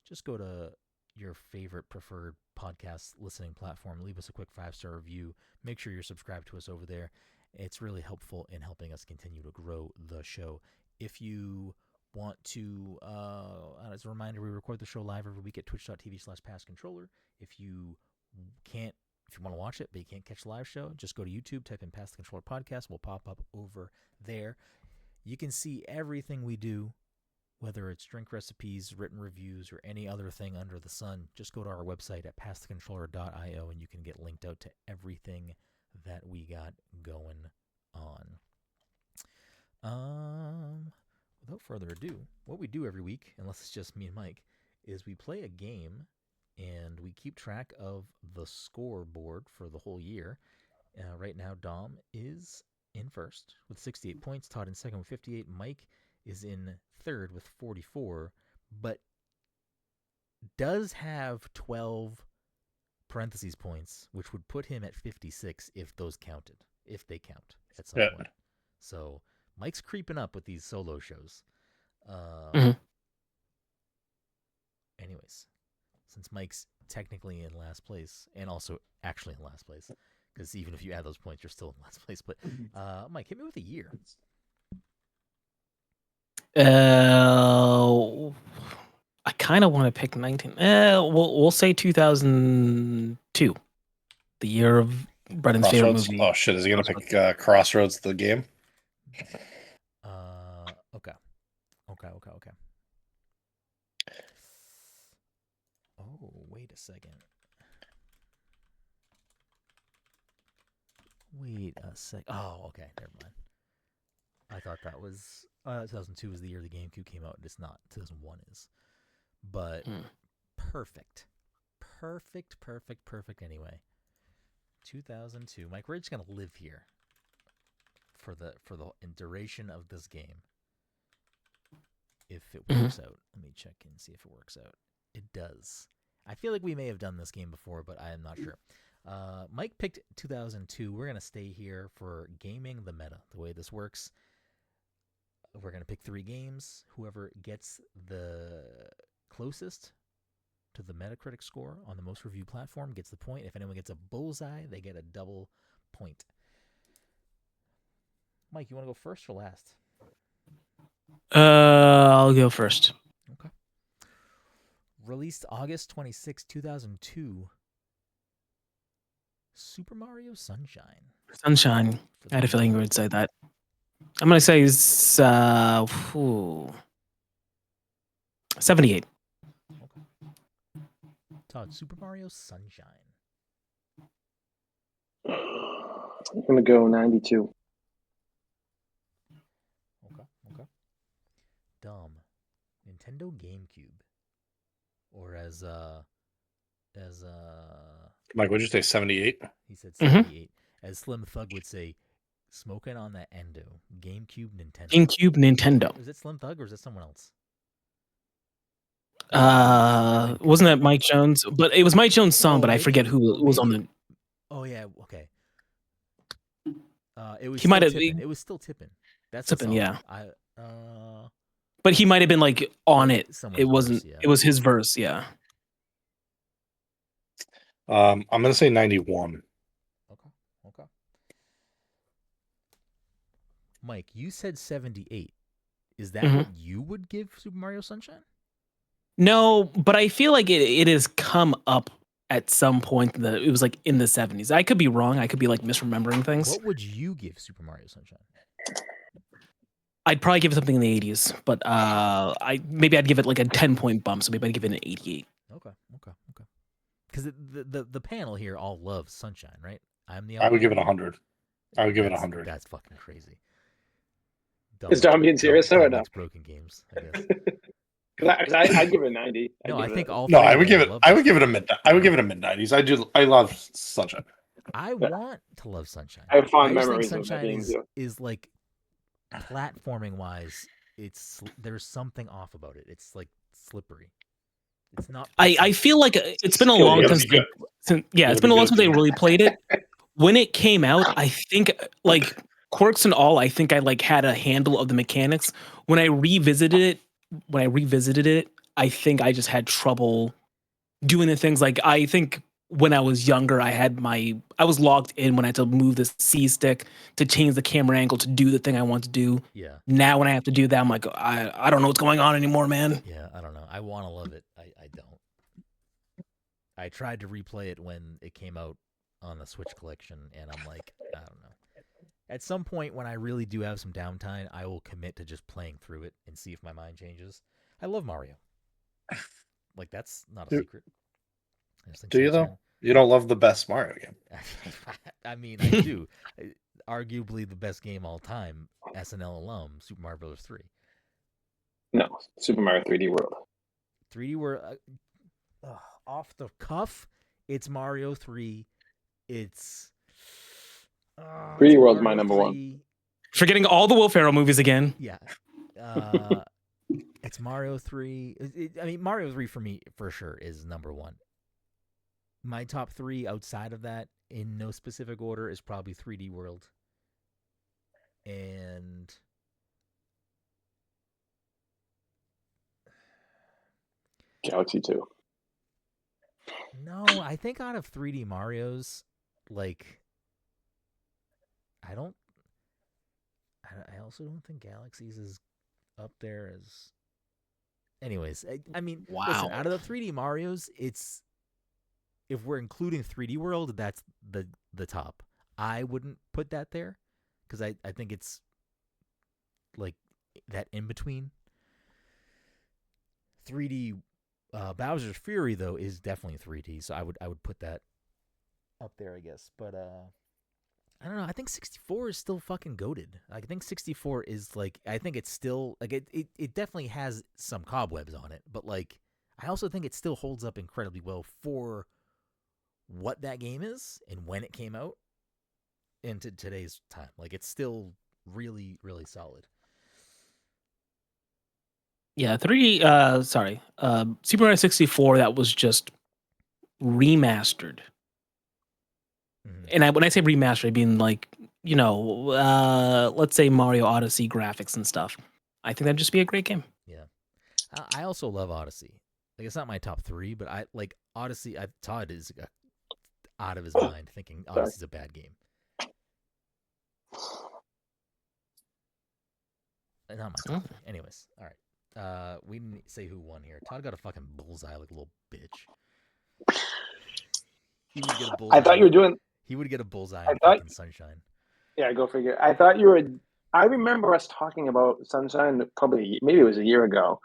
[SPEAKER 1] Just go to your favorite preferred podcast listening platform. Leave us a quick 5-star review. Make sure you're subscribed to us over there. It's really helpful in helping us continue to grow the show. If you want to, as a reminder, we record the show live every week at twitch.tv/passcontroller. If you want to watch it, but you can't catch the live show, just go to YouTube, type in Pass the Controller Podcast. We'll pop up over there. You can see everything we do, whether it's drink recipes, written reviews, or any other thing under the sun. Just go to our website at passthecontroller.io, and you can get linked out to everything that we got going on. Without further ado, what we do every week, unless it's just me and Mike, is we play a game and we keep track of the scoreboard for the whole year. Right now, Dom is in first with 68 points, Todd in second with 58, Mike is in third with 44, but does have 12 parentheses points, which would put him at 56 if those counted, if they count at some point. So Mike's creeping up with these solo shows. Anyways, since Mike's technically in last place, and also actually in last place, because even if you add those points, you're still in last place. But Mike, hit me with a year.
[SPEAKER 3] I kind of want to pick 19. We'll say 2002, the year of Brendan's favorite movie.
[SPEAKER 2] Oh shit! Is he gonna pick Crossroads, the game?
[SPEAKER 1] Okay. Oh, wait a second. Oh, okay. Never mind. I thought that was 2002 was the year the GameCube came out. It's not. 2001 is. But perfect. Anyway, 2002. Mike, we're just gonna live here for the duration of this game. If it works out, let me check and see if it works out. It does. I feel like we may have done this game before, but I am not sure. Mike picked 2002. We're gonna stay here for gaming the meta. The way this works, we're gonna pick 3 games. Whoever gets the closest to the Metacritic score on the most reviewed platform gets the point. If anyone gets a bullseye, they get a double point. Mike, you want to go first or last?
[SPEAKER 3] I'll go first.
[SPEAKER 1] Okay. Released August 26, 2002. Super Mario Sunshine.
[SPEAKER 3] Sunshine. I had a feeling you would say that. I'm going to say 78.
[SPEAKER 1] Okay. Todd, Super Mario Sunshine.
[SPEAKER 4] I'm going to go 92.
[SPEAKER 1] Okay. Dom, Nintendo GameCube. Or as
[SPEAKER 2] Mike, what'd you say, 78?
[SPEAKER 1] He said 78. As Slim Thug would say, smoking on that endo. GameCube Nintendo.
[SPEAKER 3] GameCube Nintendo.
[SPEAKER 1] Is it Slim Thug or is it someone else?
[SPEAKER 3] Wasn't that Mike Jones? But it was Mike Jones' song, but I forget who was on the.
[SPEAKER 1] Oh yeah, okay. It was.
[SPEAKER 3] He might have.
[SPEAKER 1] It was still tipping. That's
[SPEAKER 3] tipping, yeah.
[SPEAKER 1] But
[SPEAKER 3] But he might have been like on it. It wasn't.
[SPEAKER 1] Verse, yeah.
[SPEAKER 3] It was his verse, yeah.
[SPEAKER 2] I'm gonna say 91.
[SPEAKER 1] Okay. Mike, you said 78. Is that what you would give Super Mario Sunshine?
[SPEAKER 3] No, but I feel like it has come up at some point. It was like in the 70s. I could be wrong. I could be like misremembering things.
[SPEAKER 1] What would you give Super Mario Sunshine?
[SPEAKER 3] I'd probably give it something in the 80s, but I'd give it like a 10-point bump. So maybe I'd give it an 88.
[SPEAKER 1] Okay. Because the panel here all loves Sunshine, right?
[SPEAKER 2] I would give it 100. I would give it 100.
[SPEAKER 1] That's fucking crazy.
[SPEAKER 4] Is Dom being serious or no?
[SPEAKER 1] Broken games, I guess.
[SPEAKER 4] Because I'd give it 90.
[SPEAKER 1] No, I think all.
[SPEAKER 2] No, I would give it. I would give it a mid. I would give it a mid 90s. I love Sunshine.
[SPEAKER 1] I want to love Sunshine.
[SPEAKER 4] I have fond
[SPEAKER 1] just
[SPEAKER 4] memories
[SPEAKER 1] think
[SPEAKER 4] of
[SPEAKER 1] Sunshine
[SPEAKER 4] that game,
[SPEAKER 1] is like platforming wise. There's something off about it. It's like slippery. It's not.
[SPEAKER 3] I feel like it's been a long time since it's been a long time since they really played it. When it came out, I think like quirks and all, I think I like had a handle of the mechanics. When I revisited it, I think I just had trouble doing the things. Like I think when I was younger, I was logged in when I had to move the C stick to change the camera angle to do the thing I want to do.
[SPEAKER 1] Yeah.
[SPEAKER 3] Now when I have to do that, I'm like, I don't know what's going on anymore, man.
[SPEAKER 1] Yeah, I don't know. I want to love it. I don't. I tried to replay it when it came out on the Switch collection, and I'm like, I don't know. At some point when I really do have some downtime, I will commit to just playing through it and see if my mind changes. I love Mario. Like, that's not a secret.
[SPEAKER 2] Do you, though? You don't love the best Mario game.
[SPEAKER 1] I mean, I do. Arguably the best game all time, SNL alum, Super Mario Bros. 3.
[SPEAKER 4] No, Super Mario 3D World.
[SPEAKER 1] 3D World, off the cuff, it's Mario 3. It's
[SPEAKER 4] 3D World's my number 1.
[SPEAKER 3] Forgetting all the Will Ferrell movies again.
[SPEAKER 1] Yeah. It's Mario 3. I mean, Mario 3 for me, for sure, is number 1. My top 3 outside of that, in no specific order, is probably 3D World. And
[SPEAKER 4] Galaxy 2.
[SPEAKER 1] No, I think out of 3D Marios, like, I also don't think Galaxies is up there as. Anyways, I mean,
[SPEAKER 3] wow.
[SPEAKER 1] Listen, out of the 3D Marios, it's, if we're including 3D World, that's the top. I wouldn't put that there because I think it's like that in between. 3D Bowser's Fury though is definitely 3D, so I would put that up there, I guess. But I don't know. I think 64 is still fucking goated. I think 64 is like, I think it's still like it definitely has some cobwebs on it, but like I also think it still holds up incredibly well for what that game is and when it came out into today's time. Like it's still really, really solid.
[SPEAKER 3] Yeah, Super Mario 64, that was just remastered. And when I say remastered, I mean like, let's say Mario Odyssey graphics and stuff. I think that'd just be a great game.
[SPEAKER 1] Yeah. I also love Odyssey. Like, it's not my top 3, but I like Odyssey. Todd is out of his mind thinking Odyssey's a bad game. Not my top 3. Anyways, all right. We didn't say who won here. Todd got a fucking bullseye like a little bitch. He would get a bullseye.
[SPEAKER 4] I thought you were doing.
[SPEAKER 1] He would get a bullseye in fucking Sunshine.
[SPEAKER 4] Yeah, go figure. I thought you were. I remember us talking about Sunshine maybe it was a year ago,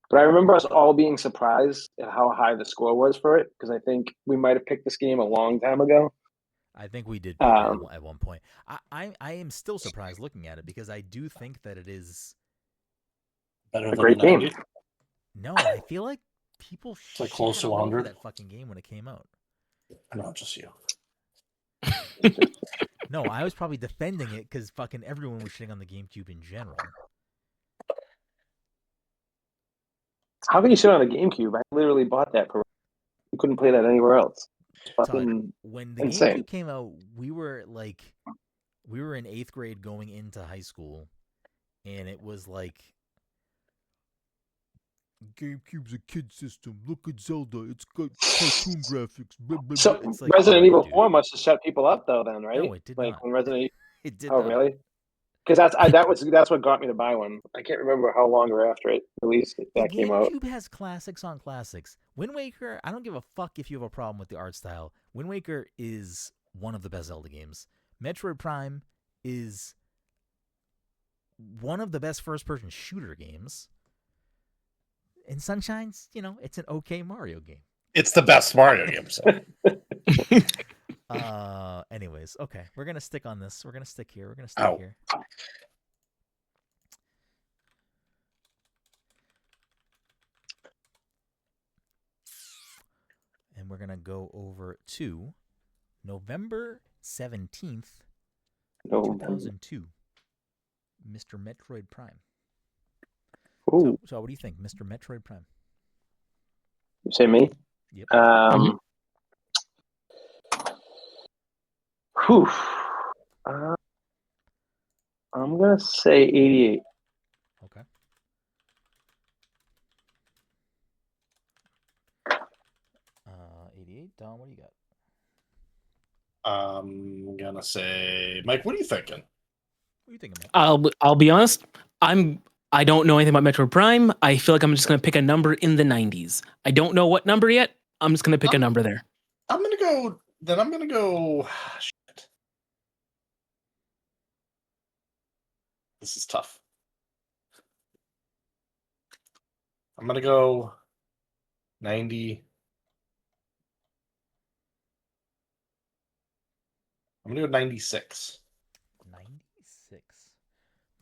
[SPEAKER 4] but I remember us all being surprised at how high the score was for it because I think we might have picked this game a long time ago.
[SPEAKER 1] I think we did pick it at one point. I am still surprised looking at it because I do think that it is
[SPEAKER 2] better
[SPEAKER 4] a great game.
[SPEAKER 1] No, I feel like people
[SPEAKER 2] like close to 100
[SPEAKER 1] that fucking game when it came out.
[SPEAKER 2] Not just you.
[SPEAKER 1] No, I was probably defending it because fucking everyone was shitting on the GameCube in general.
[SPEAKER 4] How can you shit on a GameCube? I literally bought that for. You couldn't play that anywhere else.
[SPEAKER 1] Todd, when the GameCube came out, we were in 8th grade going into high school, and it was like, GameCube's a kid system. Look at Zelda. It's got cartoon graphics. Blah, blah,
[SPEAKER 4] so
[SPEAKER 1] blah. It's like,
[SPEAKER 4] Resident Evil 4 must have shut people up though, then, right?
[SPEAKER 1] No, it did not.
[SPEAKER 4] When Resident
[SPEAKER 1] It did
[SPEAKER 4] not.
[SPEAKER 1] not.
[SPEAKER 4] Really? Because that's what got me to buy one. I can't remember how long after it released that came out.
[SPEAKER 1] The GameCube has classics on classics. Wind Waker, I don't give a fuck if you have a problem with the art style. Wind Waker is one of the best Zelda games. Metroid Prime is one of the best first-person shooter games. And Sunshine's, it's an okay Mario game.
[SPEAKER 2] It's the best Mario game. So.
[SPEAKER 1] Anyways, okay. We're going to stick on this. We're going to stick here. Here. And we're going to go over to November 17th, 2002. Mr. Metroid Prime. So what do you think, Mr. Metroid Prime?
[SPEAKER 4] You say me?
[SPEAKER 1] Yep.
[SPEAKER 4] I'm going to say 88.
[SPEAKER 1] Okay. 88. Don, what do you got?
[SPEAKER 2] I'm gonna say, Mike, what are you thinking?
[SPEAKER 1] What are you thinking,
[SPEAKER 3] I'll be honest. I don't know anything about Metroid Prime. I feel like I'm just gonna pick a number in the 90s. I don't know what number yet. I'm just gonna pick a number there.
[SPEAKER 2] I'm gonna go. Then I'm gonna go. Shit. This is tough. I'm gonna go 90. I'm gonna go 96.
[SPEAKER 1] 96.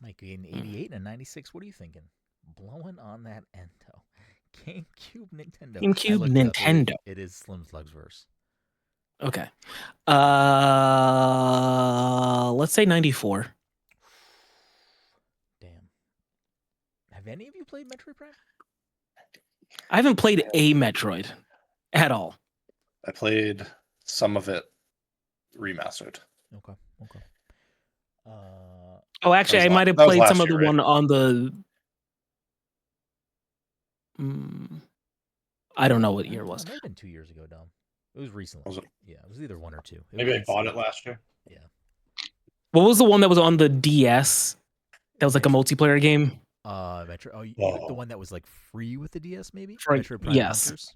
[SPEAKER 1] Mike, in 88 and 96, what are you thinking? Blowing on that endo. GameCube Nintendo.
[SPEAKER 3] GameCube Nintendo.
[SPEAKER 1] It is Slim Slug's verse.
[SPEAKER 3] Okay. Let's say 94.
[SPEAKER 1] Damn. Have any of you played Metroid Prime?
[SPEAKER 3] I haven't played a Metroid at all.
[SPEAKER 2] I played some of it remastered.
[SPEAKER 1] Okay.
[SPEAKER 3] Oh, actually, I might have
[SPEAKER 2] that was
[SPEAKER 3] played some
[SPEAKER 2] last
[SPEAKER 3] of the
[SPEAKER 2] year,
[SPEAKER 3] one on the. I don't know what year it was.
[SPEAKER 1] It might have been 2 years ago, Dom. It was recently.
[SPEAKER 2] Was it?
[SPEAKER 1] Yeah, it was either 1 or 2.
[SPEAKER 2] Maybe I bought it last year.
[SPEAKER 1] Yeah.
[SPEAKER 3] What was the one that was on the DS? That was like a multiplayer game.
[SPEAKER 1] Metro. Oh, the one that was like free with the DS, maybe.
[SPEAKER 3] For-
[SPEAKER 1] Metroid Prime
[SPEAKER 3] yes.
[SPEAKER 1] Hunters.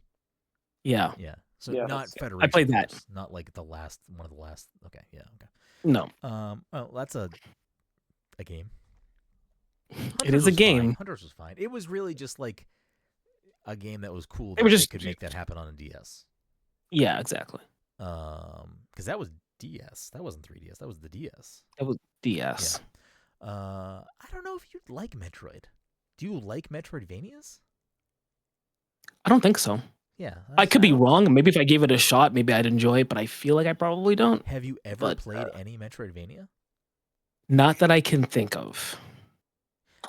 [SPEAKER 3] Yeah.
[SPEAKER 1] Yeah. So
[SPEAKER 4] Yeah,
[SPEAKER 1] not
[SPEAKER 4] that's-
[SPEAKER 1] Federation.
[SPEAKER 3] I played that.
[SPEAKER 1] Force, not like the last one of the last. Okay. Yeah. Okay.
[SPEAKER 3] No.
[SPEAKER 1] Well, that's a game.
[SPEAKER 3] It is a
[SPEAKER 1] was
[SPEAKER 3] game.
[SPEAKER 1] Fine. Hunters was fine. It was really just like a game that was cool.
[SPEAKER 3] They
[SPEAKER 1] That
[SPEAKER 3] were
[SPEAKER 1] they
[SPEAKER 3] just-
[SPEAKER 1] could make that happen on a DS.
[SPEAKER 3] Yeah, exactly.
[SPEAKER 1] Because that was DS. That wasn't 3DS. That was the DS.
[SPEAKER 3] That was DS.
[SPEAKER 1] I don't know if you like Metroid. Do you like Metroidvanias?
[SPEAKER 3] I don't think so.
[SPEAKER 1] Yeah.
[SPEAKER 3] I could be wrong. Maybe if I gave it a shot, maybe I'd enjoy it, but I feel like I probably don't.
[SPEAKER 1] Have you ever
[SPEAKER 3] But,
[SPEAKER 1] played any Metroidvania?
[SPEAKER 3] Not that I can think of.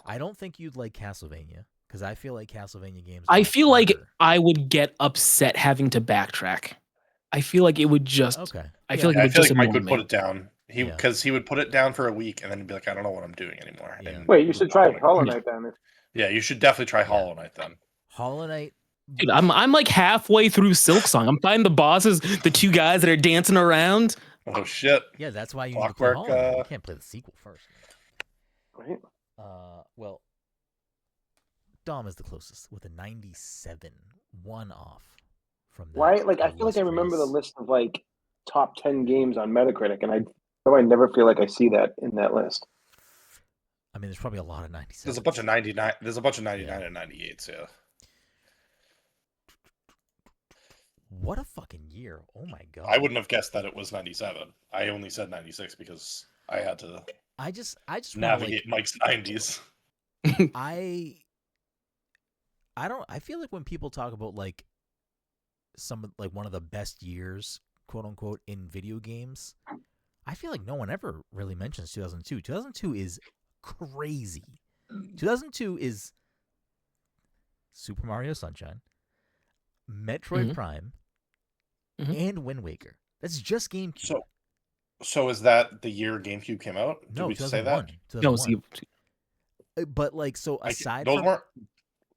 [SPEAKER 1] I don't think you'd like Castlevania because I feel like Castlevania games.
[SPEAKER 3] I
[SPEAKER 1] are
[SPEAKER 3] feel like
[SPEAKER 1] harder.
[SPEAKER 3] I would get upset having to backtrack. I feel like it would just.
[SPEAKER 1] Okay.
[SPEAKER 3] I feel like
[SPEAKER 2] Yeah,
[SPEAKER 3] it
[SPEAKER 2] I
[SPEAKER 3] would
[SPEAKER 2] feel
[SPEAKER 3] just
[SPEAKER 2] like Mike
[SPEAKER 3] annoy
[SPEAKER 2] would
[SPEAKER 3] me.
[SPEAKER 2] put it down.
[SPEAKER 1] Yeah.
[SPEAKER 2] Because he would put it down for a week and then he'd be like, I don't know what I'm doing anymore.
[SPEAKER 1] Yeah.
[SPEAKER 2] And
[SPEAKER 4] Wait, you should try Hollow Knight then.
[SPEAKER 2] yeah, you should definitely try Hollow Knight then.
[SPEAKER 1] Hollow Knight.
[SPEAKER 3] Dude, I'm like halfway through Silksong. I'm finding the bosses, the two guys that are dancing around.
[SPEAKER 2] Oh shit.
[SPEAKER 1] Yeah, that's why you need to play
[SPEAKER 2] Clockwork,
[SPEAKER 1] Hollow Knight. You can't play the sequel first.
[SPEAKER 4] Right?
[SPEAKER 1] Well, Dom is the closest with a 97, one off from that.
[SPEAKER 4] Why? Like, I feel like I remember the list of like top 10 games on Metacritic, and I never feel like I see that in that list.
[SPEAKER 1] I mean, there's probably a lot of 97.
[SPEAKER 2] There's a bunch of 99. There's a bunch of 99 and 98s, yeah.
[SPEAKER 1] What a fucking year! Oh my god!
[SPEAKER 2] I wouldn't have guessed that it was 97. I only said 96 because I had to
[SPEAKER 1] I just wanna,
[SPEAKER 2] navigate Mike's 90s.
[SPEAKER 1] I don't. I feel like when people talk about like one of the best years, quote unquote, in video games, I feel like no one ever really mentions 2002. 2002 is crazy. 2002 is Super Mario Sunshine, Metroid Prime, and Wind Waker. That's just GameCube.
[SPEAKER 2] So is that the year GameCube came out? Did
[SPEAKER 1] No,
[SPEAKER 2] we say that?
[SPEAKER 1] 2001. But like, so aside
[SPEAKER 2] those
[SPEAKER 1] from
[SPEAKER 2] weren't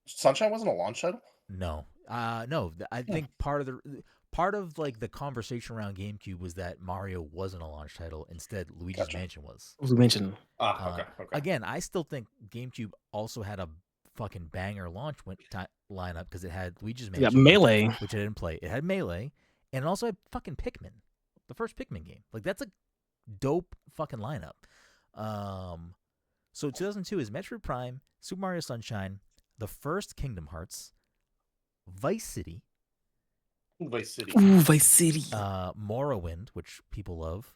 [SPEAKER 2] Sunshine wasn't a launch title?
[SPEAKER 1] no, no. I think part of like the conversation around GameCube was that Mario wasn't a launch title. Instead, Luigi's Mansion was.
[SPEAKER 3] What was mentioned?
[SPEAKER 2] Okay.
[SPEAKER 1] Again, I still think GameCube also had a fucking banger launch lineup because it had Luigi's Mansion.
[SPEAKER 3] Yeah, Melee.
[SPEAKER 1] which I didn't play. It had Melee, and it also had fucking Pikmin, the first Pikmin game. Like that's a dope fucking lineup. So 2002 is Metroid Prime, Super Mario Sunshine, the first Kingdom Hearts, Vice City.
[SPEAKER 2] Vice City.
[SPEAKER 3] Ooh, Vice City.
[SPEAKER 1] Morrowind, which people love.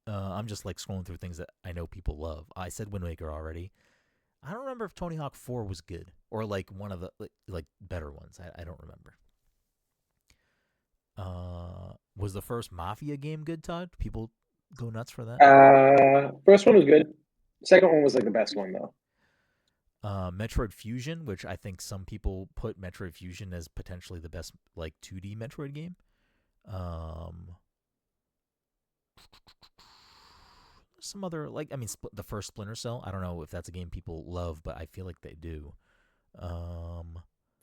[SPEAKER 1] I'm just like scrolling through things that I know people love. I said Wind Waker already. I don't remember if Tony Hawk 4 was good or like one of the like better ones. I don't remember. Was the first Mafia game good, Todd? People go nuts for that.
[SPEAKER 4] First one was good. Second one was like the best one though.
[SPEAKER 1] Metroid Fusion, which I think some people put Metroid Fusion as potentially the best like 2D Metroid game. Some other the first Splinter Cell. I don't know if that's a game people love, but I feel like they do.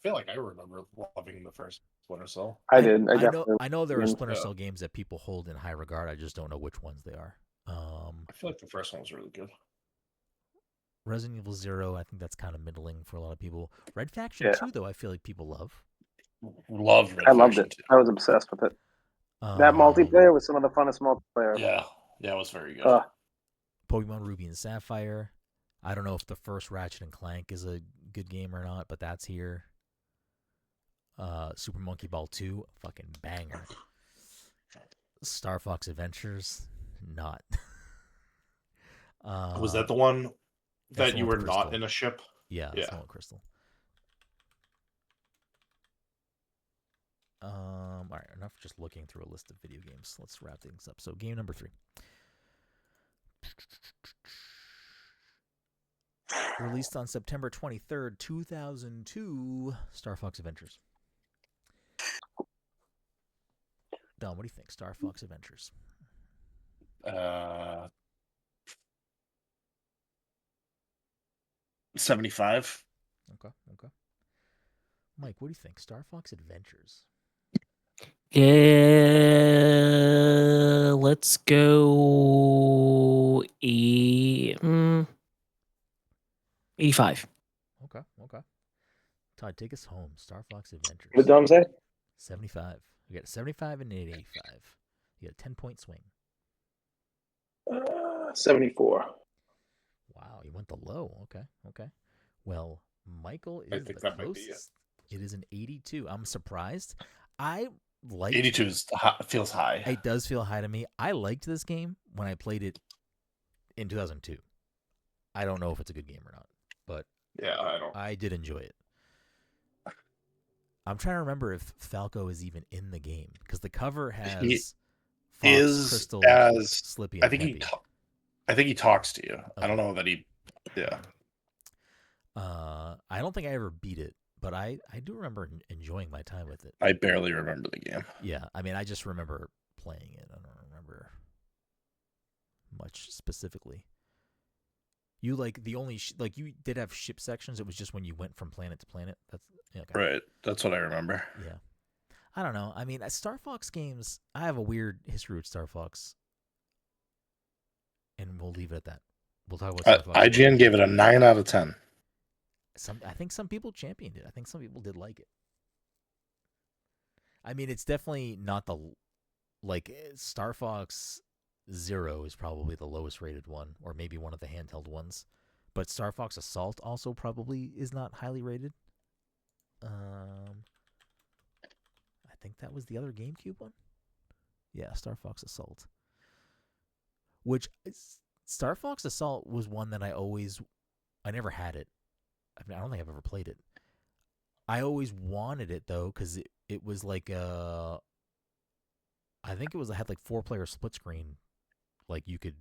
[SPEAKER 2] feel like I remember loving the first Splinter Cell.
[SPEAKER 4] I did.
[SPEAKER 1] I know there are
[SPEAKER 4] did.
[SPEAKER 1] Splinter Cell games that people hold in high regard. I just don't know which ones they are.
[SPEAKER 2] I feel like the first one was really good.
[SPEAKER 1] Resident Evil 0, I think that's kind of middling for a lot of people. Red Faction 2, though, I feel like people love.
[SPEAKER 2] Love Red
[SPEAKER 4] I loved
[SPEAKER 2] Faction
[SPEAKER 4] it.
[SPEAKER 2] 2.
[SPEAKER 4] I was obsessed with it. That multiplayer was some of the funnest multiplayer.
[SPEAKER 2] Yeah, it was very good.
[SPEAKER 1] Pokemon Ruby and Sapphire. I don't know if the first Ratchet and Clank is a good game or not, but that's here. Super Monkey Ball 2, fucking banger. Star Fox Adventures, not.
[SPEAKER 2] Was that the one
[SPEAKER 1] that's
[SPEAKER 2] that
[SPEAKER 1] the
[SPEAKER 2] you
[SPEAKER 1] one
[SPEAKER 2] were
[SPEAKER 1] with
[SPEAKER 2] not
[SPEAKER 1] Crystal.
[SPEAKER 2] in a ship?
[SPEAKER 1] Yeah, that's the one with Crystal. All right, enough just looking through a list of video games. Let's wrap things up. So, game number 3. Released on September 23rd, 2002, Star Fox Adventures. Dom, what do you think? Star Fox Adventures.
[SPEAKER 2] 75.
[SPEAKER 1] Okay. Mike, what do you think? Star Fox Adventures.
[SPEAKER 3] Yeah, let's go 85.
[SPEAKER 1] Okay. Todd, take us home. Star Fox Adventures.
[SPEAKER 4] What did Dom say?
[SPEAKER 1] 75. We got a 75 and an 85. You got a 10-point swing.
[SPEAKER 4] 74.
[SPEAKER 1] Wow, you went the low. Okay. Well, Michael is the
[SPEAKER 2] that might be
[SPEAKER 1] closest. It is an 82. I'm surprised. I liked
[SPEAKER 2] 82 feels high.
[SPEAKER 1] It does feel high to me. I liked this game when I played it in 2002. I don't know if it's a good game or not, but
[SPEAKER 2] yeah,
[SPEAKER 1] I did enjoy it. I'm trying to remember if Falco is even in the game because the cover has Fox, Crystal, Slippy, and
[SPEAKER 2] I think
[SPEAKER 1] Peppy.
[SPEAKER 2] I think he talks to you.
[SPEAKER 1] Okay.
[SPEAKER 2] I don't know that he. Yeah.
[SPEAKER 1] I don't think I ever beat it, but I do remember enjoying my time with it.
[SPEAKER 2] I barely remember the game.
[SPEAKER 1] Yeah, I mean, I just remember playing it. I don't remember much specifically. You the only you did have ship sections. It was just when you went from planet to planet. That's okay.
[SPEAKER 2] Right. That's what I remember.
[SPEAKER 1] Yeah. I don't know. I mean, Star Fox games. I have a weird history with Star Fox, and we'll leave it at that. We'll talk about Star Fox.
[SPEAKER 2] IGN gave it a 9 out of 10.
[SPEAKER 1] I think some people championed it. I think some people did like it. I mean, it's definitely not the Star Fox 0 is probably the lowest rated one, or maybe one of the handheld ones. But Star Fox Assault also probably is not highly rated. I think that was the other GameCube one. Yeah, Star Fox Assault. Which Star Fox Assault was one that I never had it. I mean, I don't think I've ever played it. I always wanted it though, because it was like I think it had like 4-player split screen. Like you could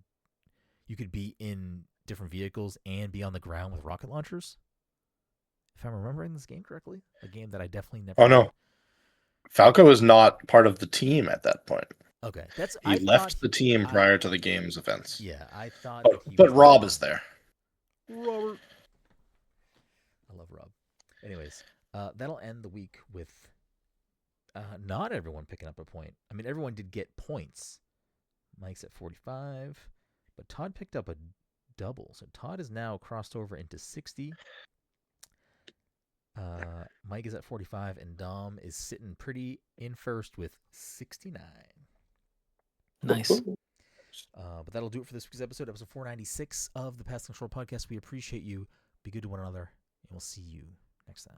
[SPEAKER 1] be in different vehicles and be on the ground with rocket launchers. If I'm remembering this game correctly, a game that I definitely never.
[SPEAKER 2] Oh no, Falco is not part of the team at that point.
[SPEAKER 1] Okay,
[SPEAKER 2] he left the team prior to the game's events.
[SPEAKER 1] Yeah, I thought.
[SPEAKER 2] But Rob is there.
[SPEAKER 1] Robert. I love Rob. Anyways, that'll end the week with not everyone picking up a point. I mean, everyone did get points. Mike's at 45, but Todd picked up a double. So Todd is now crossed over into 60. Mike is at 45, and Dom is sitting pretty in first with 69.
[SPEAKER 3] Nice.
[SPEAKER 1] But that'll do it for this week's episode 496 of the Pass the Control podcast. We appreciate you. Be good to one another, and we'll see you next time.